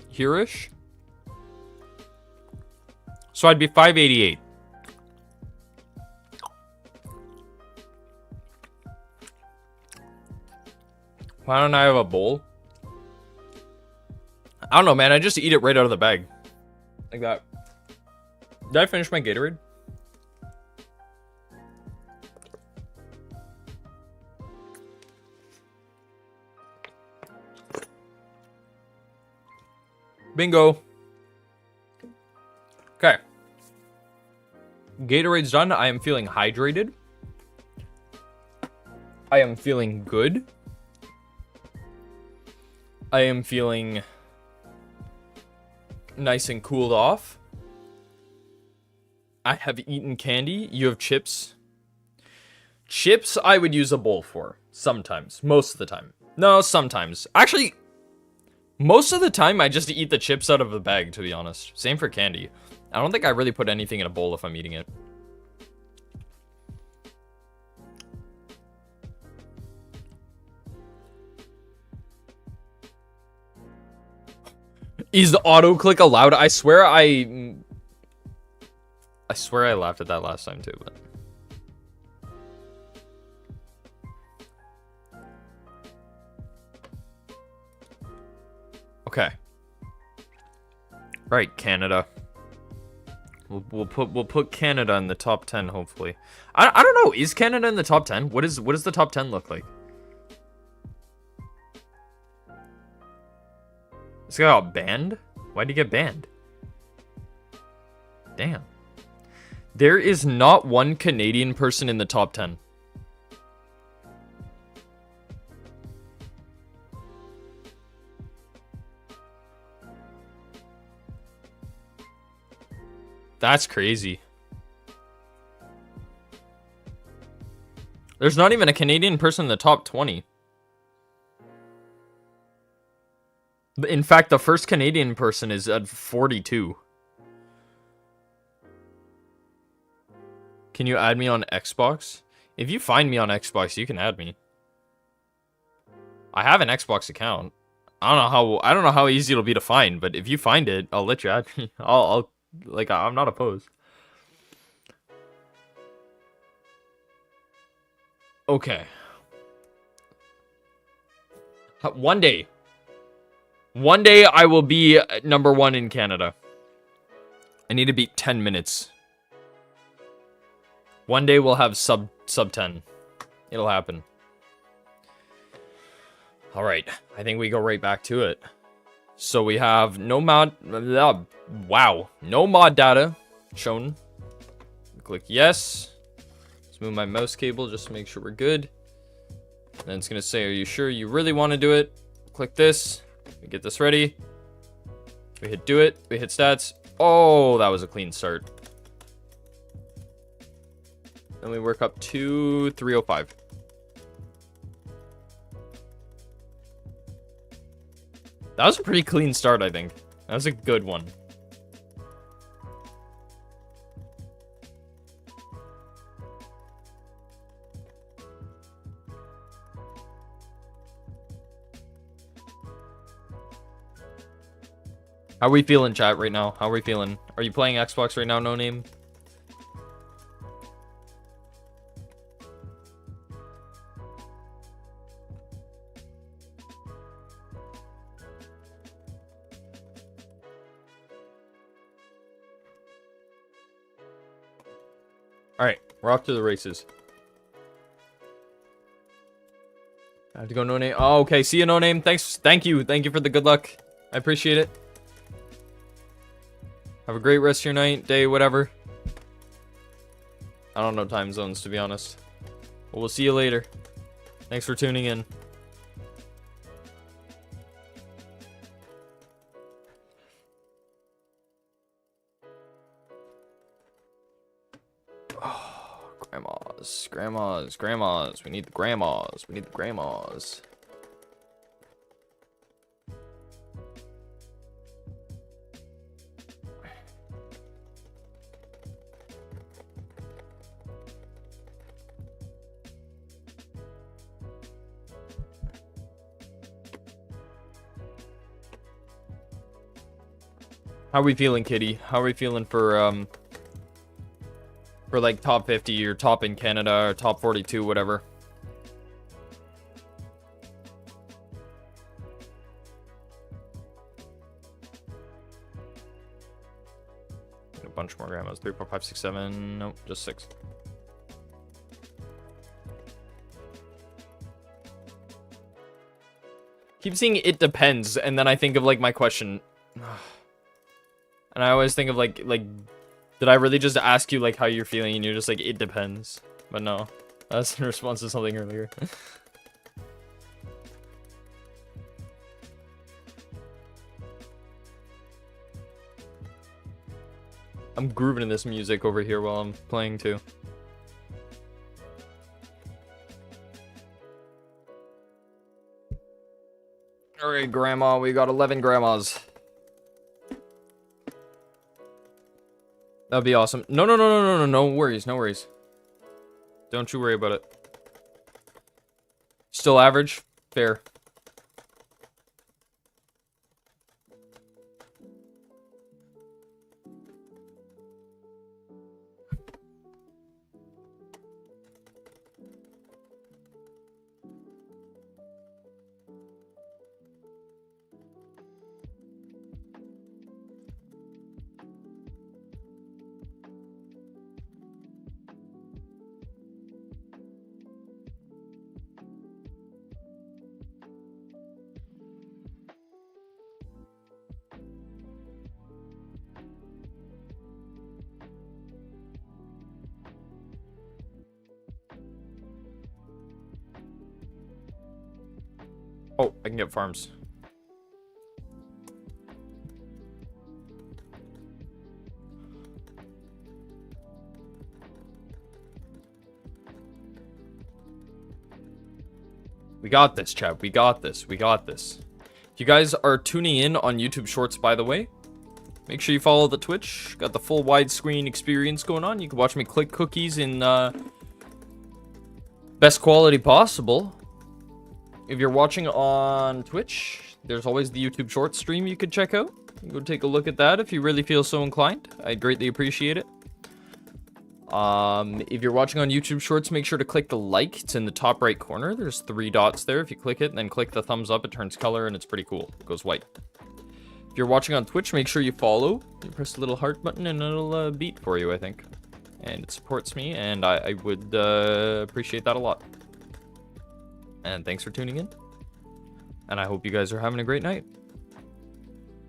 here-ish? So I'd be 588. Why don't I have a bowl? I don't know, man. I just eat it right out of the bag. Like that. Did I finish my Gatorade? Bingo. Okay. Gatorade's done. I am feeling hydrated. I am feeling good. I am feeling nice and cooled off. I have eaten candy. You have chips. Chips I would use a bowl for. Sometimes. Most of the time. No, sometimes. Actually, most of the time I just eat the chips out of the bag, to be honest. Same for candy. I don't think I really put anything in a bowl if I'm eating it. Is the auto click allowed? I swear I laughed at that last time too, but Okay. Right, Canada. We'll put Canada in the top 10 hopefully. I don't know. Is Canada in the top 10? What does the top 10 look like? This guy got banned? Why'd he get banned? Damn. There is not one Canadian person in the top 10. That's crazy. There's not even a Canadian person in the top 20. In fact, the first Canadian person is at 42. Can you add me on Xbox? If you find me on Xbox, you can add me. I have an Xbox account. I don't know how easy it'll be to find, but if you find it, I'll let you add me. I'm not opposed. Okay. One day I will be number 1 in Canada. I need to beat 10 minutes. One day we'll have sub 10. It'll happen. All right. I think we go right back to it. So we have no mod data shown. Click yes. Let's move my mouse cable just to make sure we're good. Then it's gonna say, are you sure you really want to do it? Click this. We get this ready. We hit do it. We hit stats. Oh, that was a clean start. Then we work up to 305. That was a pretty clean start, I think. That was a good one. How are we feeling, chat, right now? How are we feeling? Are you playing Xbox right now, No Name? Alright, we're off to the races. I have to go No Name. Oh, okay. See you, No Name. Thanks. Thank you for the good luck. I appreciate it. Have a great rest of your night, day, whatever. I don't know time zones, to be honest. But we'll see you later. Thanks for tuning in. Oh, grandmas. We need the grandmas. How are we feeling, Kitty? How are we feeling for like top 50 or top in Canada or top 42, whatever? A bunch more grandmas. 3, 4, 5, 6, 7. Nope, just 6. Keep seeing it depends, and then I think of like my question. And I always think of like, did I really just ask you like how you're feeling, and you're just like, it depends. But no, that's in response to something earlier. I'm grooving in this music over here while I'm playing too. Alright, grandma, we got 11 grandmas. That'd be awesome. No worries. Don't you worry about it. Still average? Fair. Oh, I can get farms. We got this, chat. We got this. We got this. If you guys are tuning in on YouTube Shorts, by the way, make sure you follow the Twitch. Got the full widescreen experience going on. You can watch me click cookies in best quality possible. If you're watching on Twitch, there's always the YouTube Shorts stream you could check out. You go take a look at that if you really feel so inclined. I'd greatly appreciate it. If you're watching on YouTube Shorts, make sure to click the like. It's in the top right corner. There's 3 dots there. If you click it and then click the thumbs up, it turns color and it's pretty cool. It goes white. If you're watching on Twitch, make sure you follow. You press the little heart button and it'll beat for you, I think. And it supports me, and I would appreciate that a lot. And thanks for tuning in. And I hope you guys are having a great night.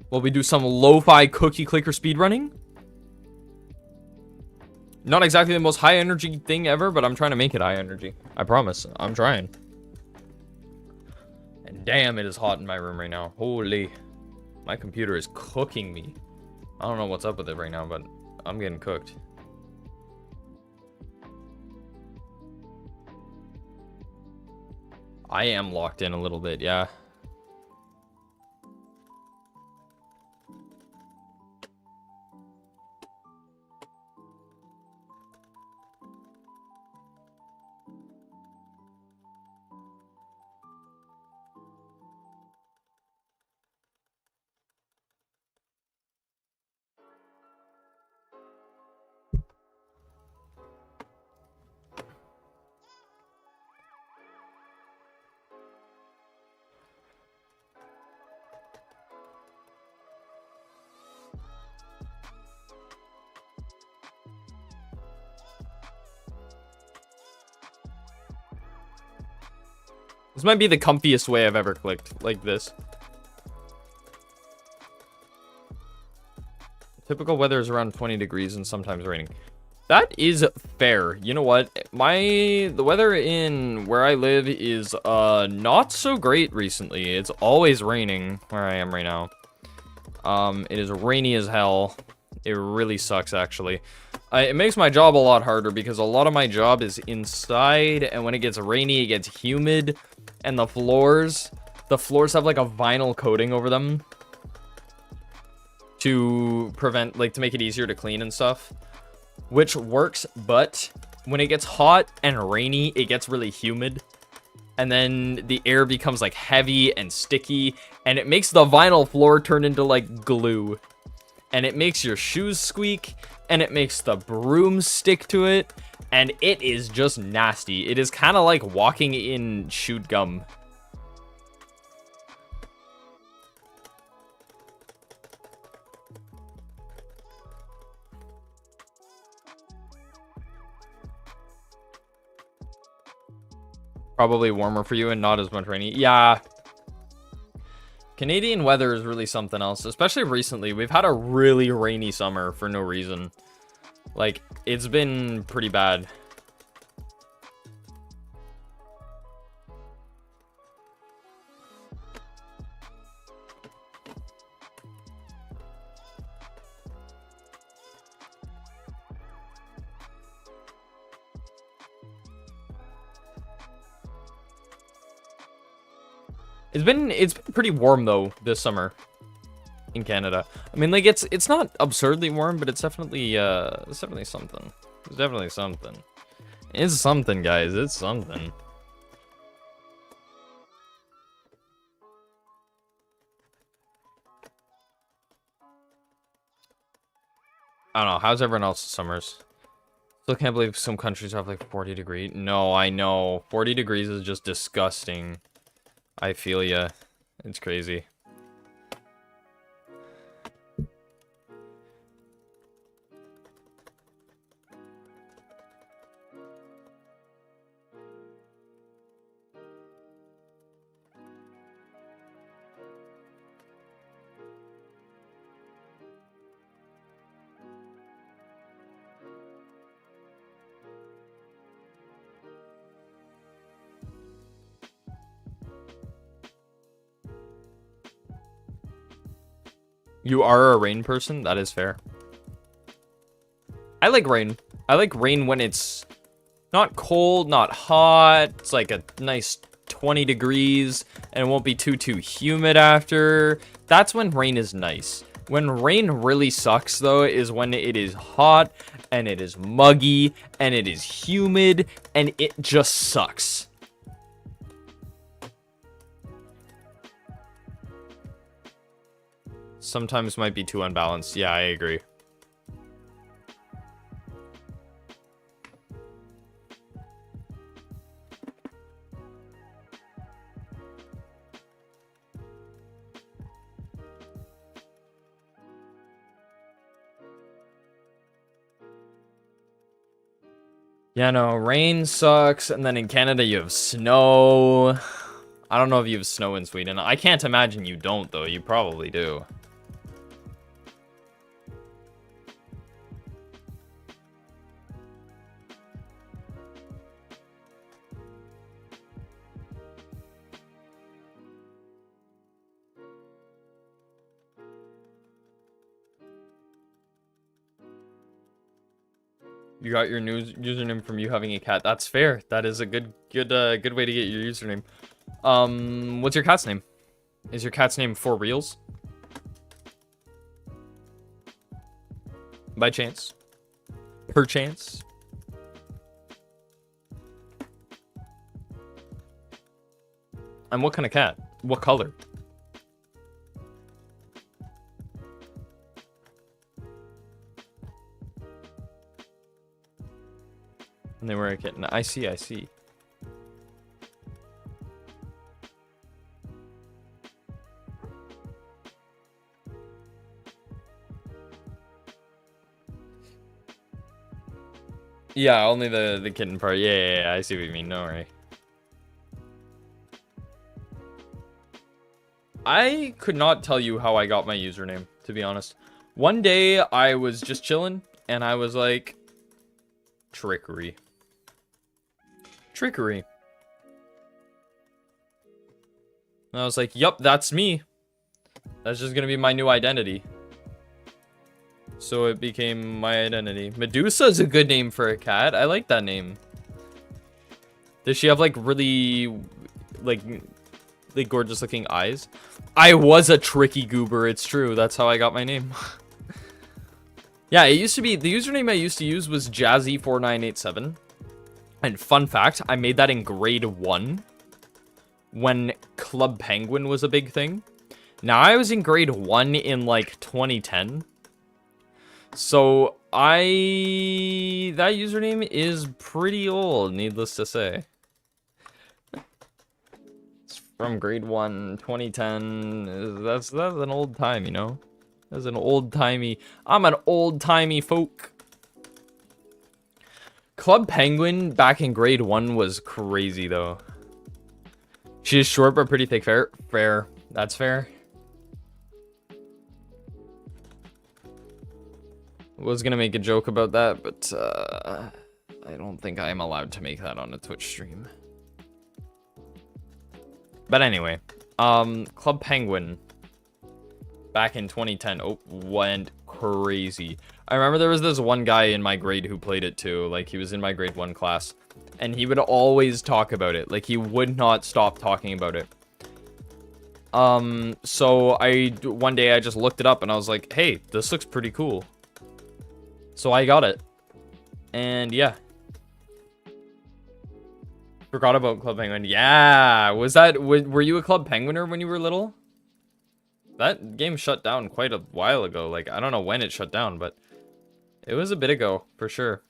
Will we do some lo-fi cookie clicker speedrunning? Not exactly the most high energy thing ever, but I'm trying to make it high energy. I promise. I'm trying. And damn, it is hot in my room right now. Holy. My computer is cooking me. I don't know what's up with it right now, but I'm getting cooked. I am locked in a little bit, yeah. This might be the comfiest way I've ever clicked, like this. Typical weather is around 20 degrees and sometimes raining. That is fair. You know what? The weather in where I live is not so great recently. It's always raining where I am right now. It is rainy as hell. It really sucks, actually. It makes my job a lot harder because a lot of my job is inside, and when it gets rainy, it gets humid, and the floors have like a vinyl coating over them to prevent, like, to make it easier to clean and stuff, which works, but when it gets hot and rainy, it gets really humid, and then the air becomes like heavy and sticky, and it makes the vinyl floor turn into like glue, and it makes your shoes squeak, and it makes the broom stick to it, and it is just nasty. It is kind of like walking in chewed gum. Probably warmer for you and not as much rainy. Yeah. Canadian weather is really something else, especially recently. We've had a really rainy summer for no reason. Like, it's been pretty bad. It's been pretty warm though this summer in Canada. I mean, like, it's not absurdly warm, but it's definitely something. It's definitely something. It's something, guys. It's something. I don't know. How's everyone else's summers? Still can't believe some countries have like 40 degrees. No, I know. 40 degrees is just disgusting. I feel ya. It's crazy. You are a rain person? That is fair. I like rain. I like rain when it's not cold, not hot. It's like a nice 20 degrees and it won't be too humid after. That's when rain is nice. When rain really sucks though is when it is hot and it is muggy and it is humid and it just sucks. Sometimes might be too unbalanced. Yeah, I agree. Yeah, no, rain sucks, and then in Canada you have snow. I don't know if you have snow in Sweden. I can't imagine you don't, though. You probably do. You got your new username from you having a cat. That's fair. That is a good way to get your username. What's your cat's name? Is your cat's name for reals? By chance? Perchance? And what kind of cat? What color? And they were a kitten. I see, I see. Yeah, only the kitten part. Yeah, I see what you mean. No worry. I could not tell you how I got my username, to be honest. One day, I was just chilling, and I was like... Trickery. Trickery. And I was like, yup, that's me. That's just gonna be my new identity. So it became my identity. Medusa is a good name for a cat. I like that name. Does she have like really like gorgeous looking eyes? I was a tricky goober, it's true. That's how I got my name. Yeah, it used to be, the username I used to use was Jazzy4987. And fun fact, I made that in grade 1 when Club Penguin was a big thing. Now, I was in grade 1 in like 2010. So, that username is pretty old, needless to say. It's from grade 1, 2010. That's an old time, you know? That's an old-timey... I'm an old-timey folk. Club Penguin back in grade 1 was crazy, though. She is short but pretty thick. Fair. Fair. That's fair. Was gonna make a joke about that, but I don't think I'm allowed to make that on a Twitch stream. But anyway, Club Penguin back in 2010 went crazy. I remember there was this one guy in my grade who played it too. Like, he was in my grade 1 class, and he would always talk about it. Like, he would not stop talking about it. So one day I just looked it up and I was like, hey, this looks pretty cool. So I got it. And yeah. Forgot about Club Penguin. Yeah. Were you a Club Penguiner when you were little? That game shut down quite a while ago. Like, I don't know when it shut down, but it was a bit ago, for sure.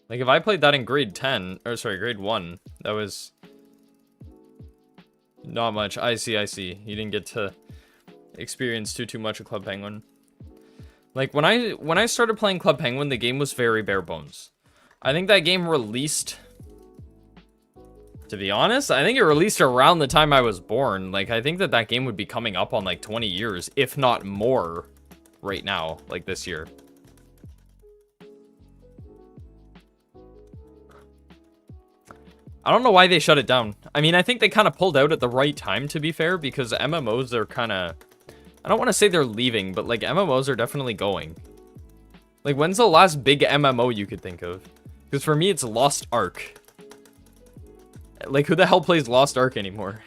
Like, if I played that in grade 10, or sorry, grade 1, that was not much. I see. You didn't get to experience too much of Club Penguin. Like, when I started playing Club Penguin, the game was very bare bones. I think that game released... To be honest, I think it released around the time I was born. Like, I think that game would be coming up on, like, 20 years, if not more, right now, like, this year. I don't know why they shut it down. I mean, I think they kind of pulled out at the right time, to be fair, because MMOs are kind of I don't want to say they're leaving, but like MMOs are definitely going. Like, when's the last big MMO you could think of? Because for me, it's Lost Ark. Like, who the hell plays Lost Ark anymore?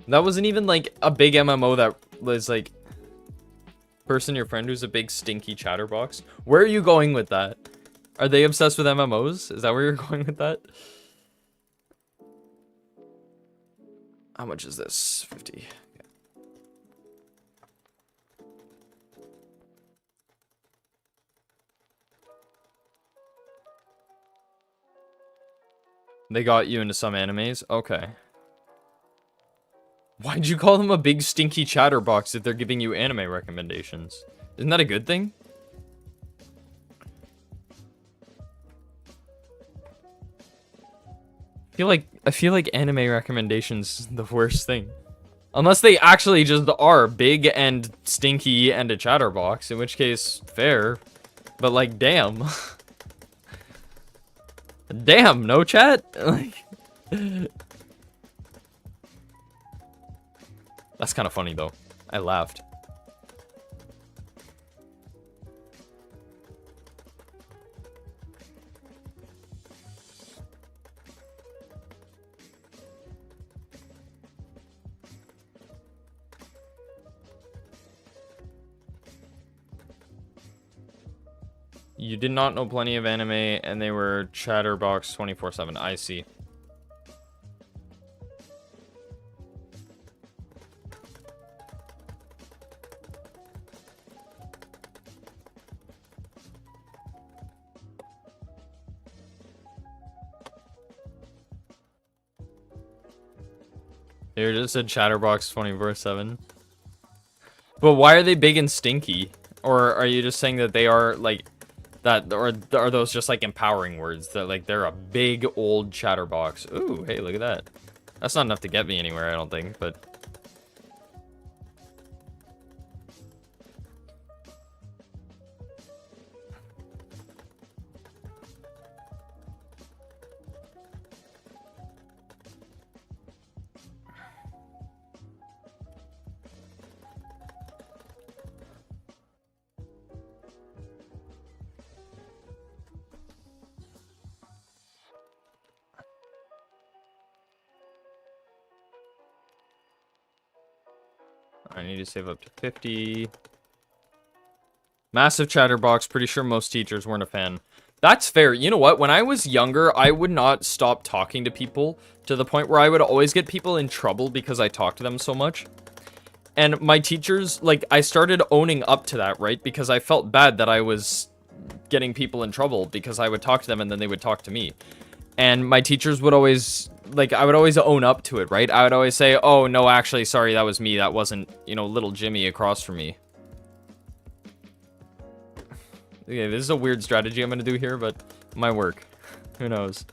That wasn't even like a big MMO that was like, person your friend who's a big stinky chatterbox. Where are you going with that? Are they obsessed with MMOs? Is that where you're going with that? How much is this? 50. Okay. They got you into some animes? Okay. Why'd you call them a big stinky chatterbox if they're giving you anime recommendations? Isn't that a good thing? I feel like anime recommendations is the worst thing. Unless they actually just are big and stinky and a chatterbox, in which case, fair. But like, damn. Damn, no chat? Like, that's kind of funny though. I laughed. You did not know plenty of anime, and they were chatterbox 24/7. I see. They just said chatterbox 24/7. But why are they big and stinky? Or are you just saying that they are like that, or are those just like empowering words that like they're a big old chatterbox? Ooh, hey, look at that. That's not enough to get me anywhere, I don't think, but I need to save up to 50. Massive chatterbox. Pretty sure most teachers weren't a fan. That's fair. You know what? When I was younger, I would not stop talking to people to the point where I would always get people in trouble because I talked to them so much. And my teachers, like, I started owning up to that, right? Because I felt bad that I was getting people in trouble because I would talk to them and then they would talk to me. And my teachers would always, like, I would always own up to it, right? I would always say, oh, no, actually, sorry, that was me. That wasn't, you know, little Jimmy across from me. Okay, this is a weird strategy I'm going to do here, but it might work. Who knows?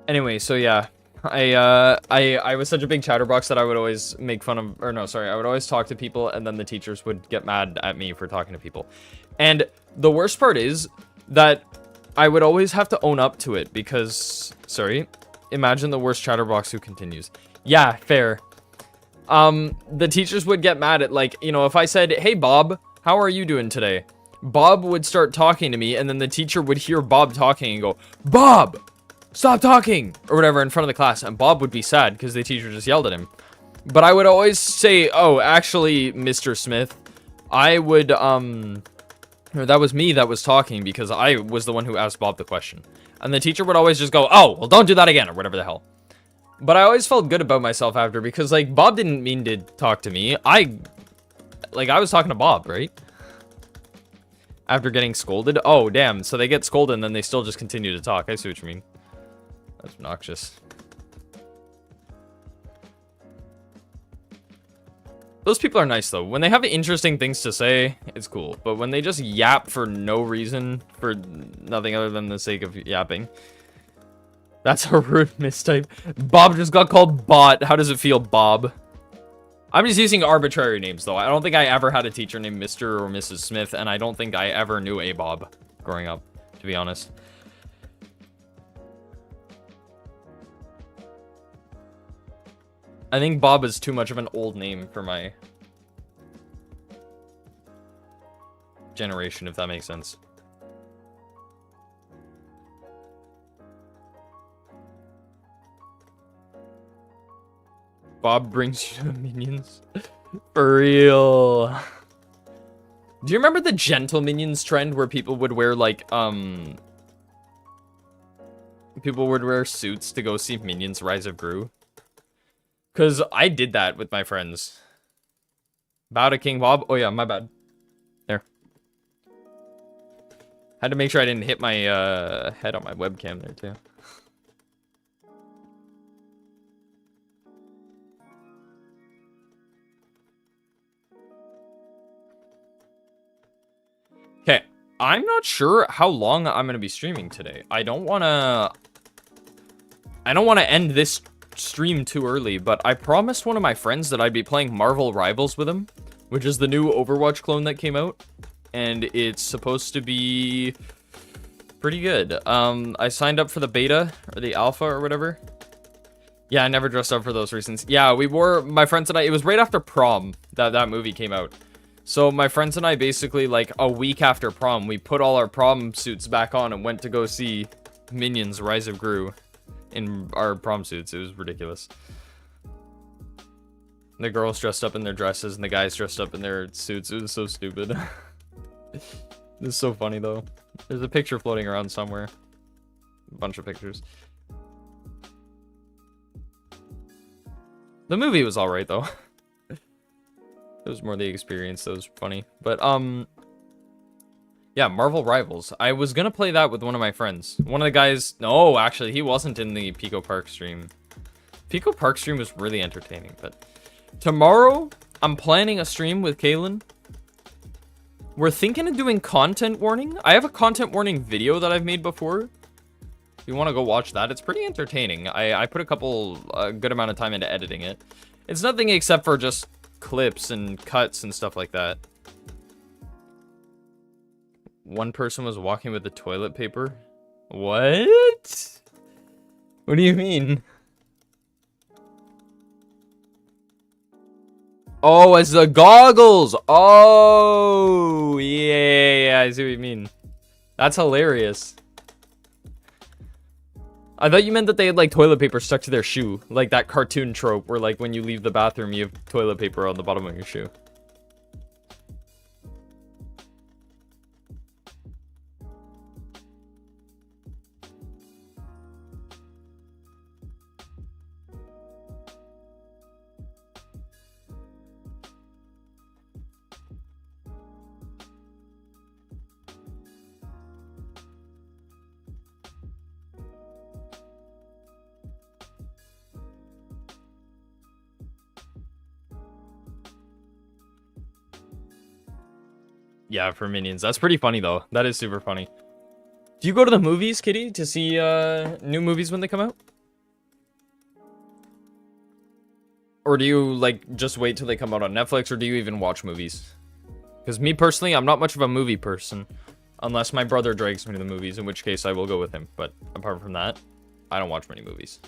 Anyway, so yeah. I was such a big chatterbox that I would always make fun of, or no, sorry, I would always talk to people, and then the teachers would get mad at me for talking to people. And the worst part is that I would always have to own up to it because, sorry, imagine the worst chatterbox who continues. Yeah, fair. The teachers would get mad at, like, you know, if I said, hey, Bob, how are you doing today? Bob would start talking to me, and then the teacher would hear Bob talking and go, Bob! Stop talking, or whatever, in front of the class, and Bob would be sad because the teacher just yelled at him. But I would always say, oh, actually, Mr. Smith, I would, or that was me that was talking because I was the one who asked Bob the question. And the teacher would always just go, oh, well, don't do that again, or whatever the hell. But I always felt good about myself after because, like, Bob didn't mean to talk to me. I was talking to Bob, right? After getting scolded. Oh, damn, so they get scolded and then they still just continue to talk. I see what you mean. That's obnoxious. Those people are nice, though. When they have interesting things to say, it's cool. But when they just yap for no reason, for nothing other than the sake of yapping, That's a rude mistype. Bob just got called Bot. How does it feel, Bob? I'm just using arbitrary names, though. I don't think I ever had a teacher named Mr. or Mrs. Smith, and I don't think I ever knew a Bob growing up, to be honest. I think Bob is too much of an old name for my generation, if that makes sense. Bob brings you to the Minions. For real. Do you remember the gentle Minions trend where people would wear like people would wear suits to go see Minions Rise of Gru? Cause I did that with my friends. Bow to King Bob. Oh yeah, my bad. There. Had to make sure I didn't hit my head on my webcam there too. Okay, I'm not sure how long I'm gonna be streaming today. I don't wanna end this stream too early, but I promised one of my friends that I'd be playing Marvel Rivals with him, which is the new Overwatch clone that came out, and it's supposed to be pretty good. I signed up for the beta or the alpha or whatever. Yeah, I never dressed up for those reasons. Yeah, we wore, my friends and I, it was right after prom that movie came out. So my friends and I basically, like, a week after prom, we put all our prom suits back on and went to go see Minions Rise of Gru in our prom suits. It was ridiculous. The girls dressed up in their dresses and the guys dressed up in their suits. It was so stupid. This is so funny, though. There's a picture floating around somewhere. A bunch of pictures. The movie was alright, though. It was more the experience that was funny. But, yeah, Marvel Rivals. I was gonna play that with one of my friends. One of the guys... No, actually, he wasn't in the Pico Park stream. Pico Park stream was really entertaining, but... Tomorrow, I'm planning a stream with Kaylin. We're thinking of doing content warning. I have a content warning video that I've made before. If you want to go watch that, it's pretty entertaining. I put a good amount of time into editing it. It's nothing except for just clips and cuts and stuff like that. One person was walking with the toilet paper. What? What do you mean? Oh, it's the goggles. Oh, yeah, I see what you mean. That's hilarious. I thought you meant that they had, like, toilet paper stuck to their shoe. Like that cartoon trope where, like, when you leave the bathroom, you have toilet paper on the bottom of your shoe. Yeah, for Minions. That's pretty funny, though. That is super funny. Do you go to the movies, Kitty, to see new movies when they come out? Or do you, like, just wait till they come out on Netflix, or do you even watch movies? Because me, personally, I'm not much of a movie person. Unless my brother drags me to the movies, in which case I will go with him. But apart from that, I don't watch many movies.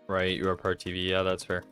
Right, you are part TV. Yeah, that's fair.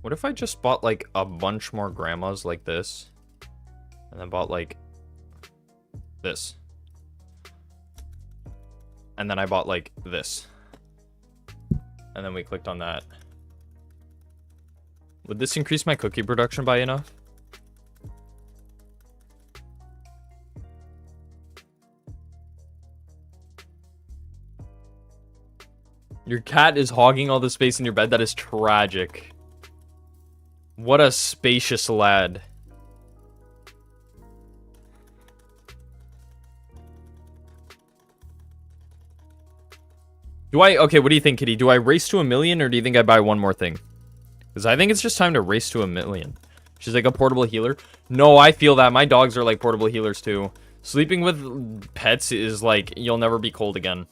What if I just bought, like, a bunch more grandmas like this? And then bought, like, this. And then I bought, like, this. And then we clicked on that. Would this increase my cookie production by enough? Your cat is hogging all the space in your bed. That is tragic. What a spacious lad. Okay, what do you think, Kitty? Do I race to 1,000,000 or do you think I buy one more thing? Because I think it's just time to race to 1,000,000. She's like a portable healer. No, I feel that. My dogs are like portable healers too. Sleeping with pets is like, you'll never be cold again.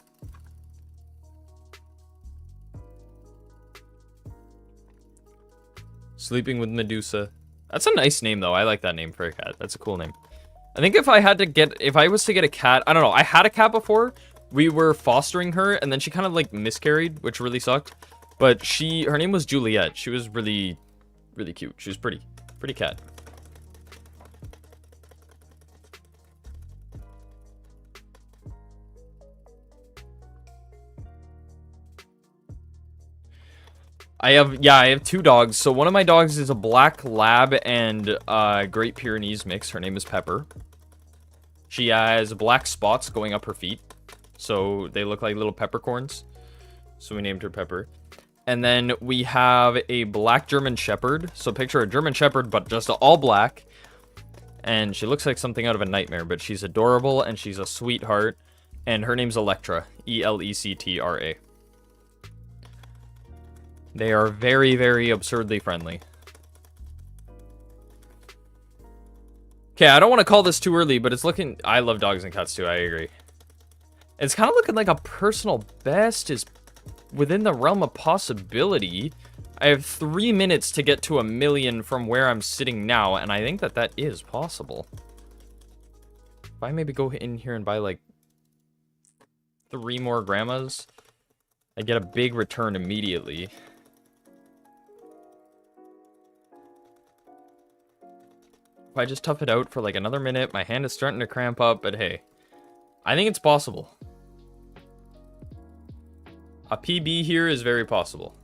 Sleeping with Medusa. That's a nice name though. I like that name for a cat. That's a cool name. I think if I was to get a cat, I don't know. I had a cat before. We were fostering her and then she kind of like miscarried, which really sucked. But her name was Juliet. She was really, really cute. She was pretty cat. I have 2 dogs. So one of my dogs is a black lab and Great Pyrenees mix. Her name is Pepper. She has black spots going up her feet. So they look like little peppercorns. So we named her Pepper. And then we have a black German Shepherd. So picture a German Shepherd, but just all black. And she looks like something out of a nightmare, but she's adorable and she's a sweetheart. And her name's Electra. Electra. They are very, very absurdly friendly. Okay, I don't want to call this too early, but it's looking... I love dogs and cats too, I agree. It's kind of looking like a personal best is within the realm of possibility. I have 3 minutes to get to 1,000,000 from where I'm sitting now, and I think that that is possible. If I maybe go in here and buy, like, 3 more grandmas, I get a big return immediately. If I just tough it out for like another minute, my hand is starting to cramp up, but hey, I think it's possible. A PB here is very possible.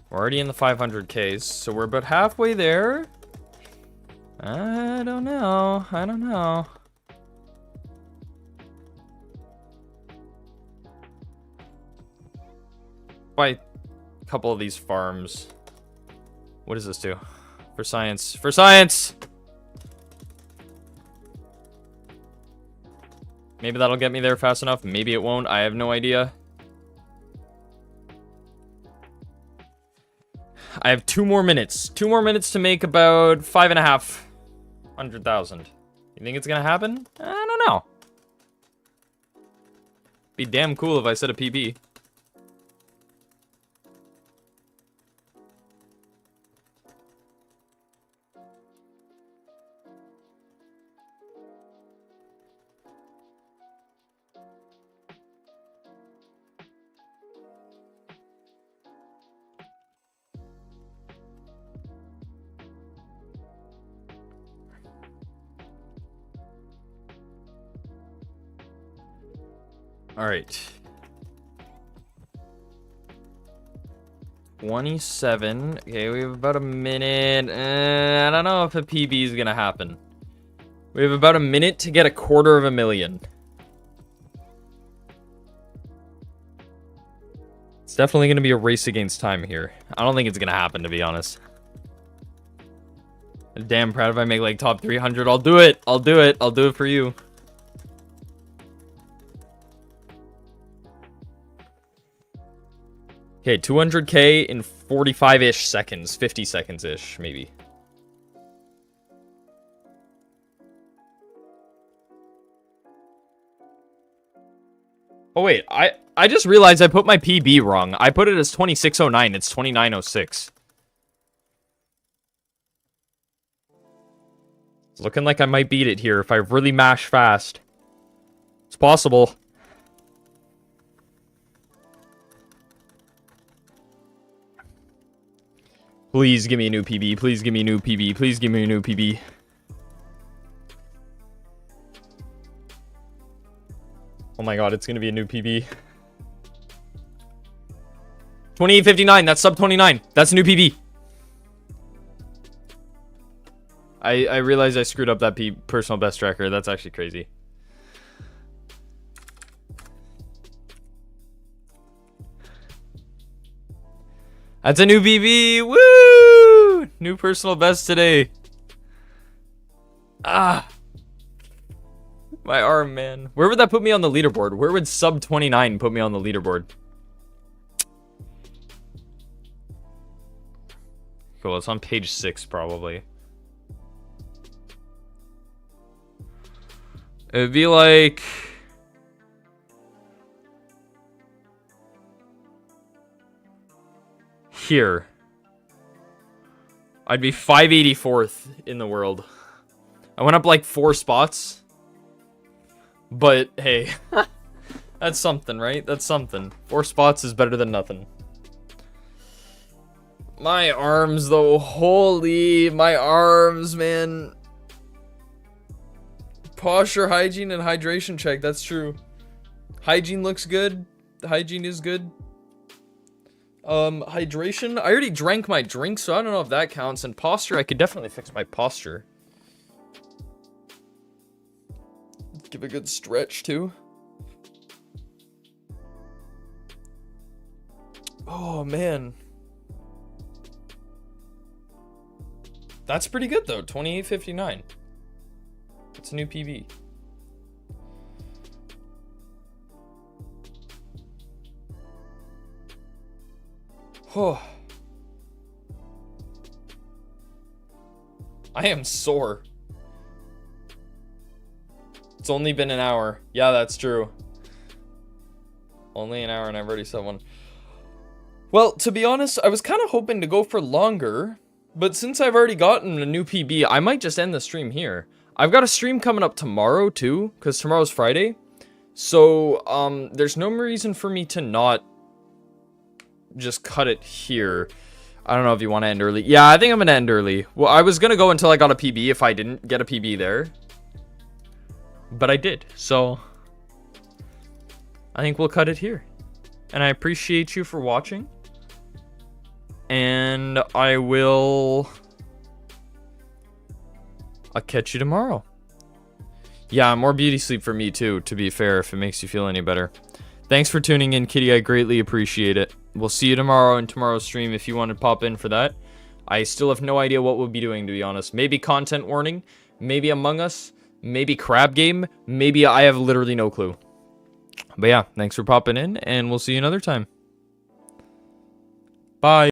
We're already in the 500Ks, so we're about halfway there. I don't know. Buy a couple of these farms. What does this do? For science. For science! Maybe that'll get me there fast enough. Maybe it won't. I have no idea. I have 2 more minutes. 2 more minutes to make about 5,500,000. You think it's gonna happen? I don't know. Be damn cool if I set a PB. All right. 27. Okay, we have about a minute. I don't know if a PB is gonna happen. We have about a minute to get 250,000. It's definitely gonna be a race against time here. I don't think it's gonna happen, to be honest. I'm damn proud if I make like top 300. I'll do it. I'll do it. I'll do it for you. Okay, 200K in 45-ish seconds. 50 seconds-ish, maybe. Oh, wait. I just realized I put my PB wrong. I put it as 2609. It's 2906. It's looking like I might beat it here if I really mash fast. It's possible. Please give me a new PB. Please give me a new PB. Please give me a new PB. Oh my god, it's gonna be a new PB. 2859, that's sub 29. That's a new PB. I realized I screwed up that personal best tracker. That's actually crazy. That's a new PB. Woo! New personal best today. Ah. My arm, man. Where would that put me on the leaderboard? Where would sub 29 put me on the leaderboard? Cool, it's on page 6 probably. It'd be like... here. I'd be 584th in the world. I went up like 4 spots. But, hey. That's something, right? That's something. 4 spots is better than nothing. My arms, though. Holy, my arms, man. Posture, hygiene, and hydration check. That's true. Hygiene looks good. Hygiene is good. Hydration. I already drank my drink, so I don't know if that counts. And posture, I could definitely fix my posture. Give a good stretch, too. Oh, man. That's pretty good, though. 2859. It's a new PB. Oh. I am sore. It's only been an hour. Yeah, that's true. Only an hour and I've already said one. Well, to be honest, I was kind of hoping to go for longer. But since I've already gotten a new PB, I might just end the stream here. I've got a stream coming up tomorrow, too. Because tomorrow's Friday. So, there's no reason for me to not just cut it here. I don't know if you want to end early. Yeah, I think I'm going to end early. Well, I was going to go until I got a PB if I didn't get a PB there. But I did. So, I think we'll cut it here. And I appreciate you for watching. And I'll catch you tomorrow. Yeah, more beauty sleep for me too, to be fair, if it makes you feel any better. Thanks for tuning in, Kitty. I greatly appreciate it. We'll see you tomorrow in tomorrow's stream if you want to pop in for that. I still have no idea what we'll be doing, to be honest. Maybe content warning, maybe Among Us, maybe crab game, maybe I have literally no clue. But yeah, thanks for popping in, and we'll see you another time. Bye.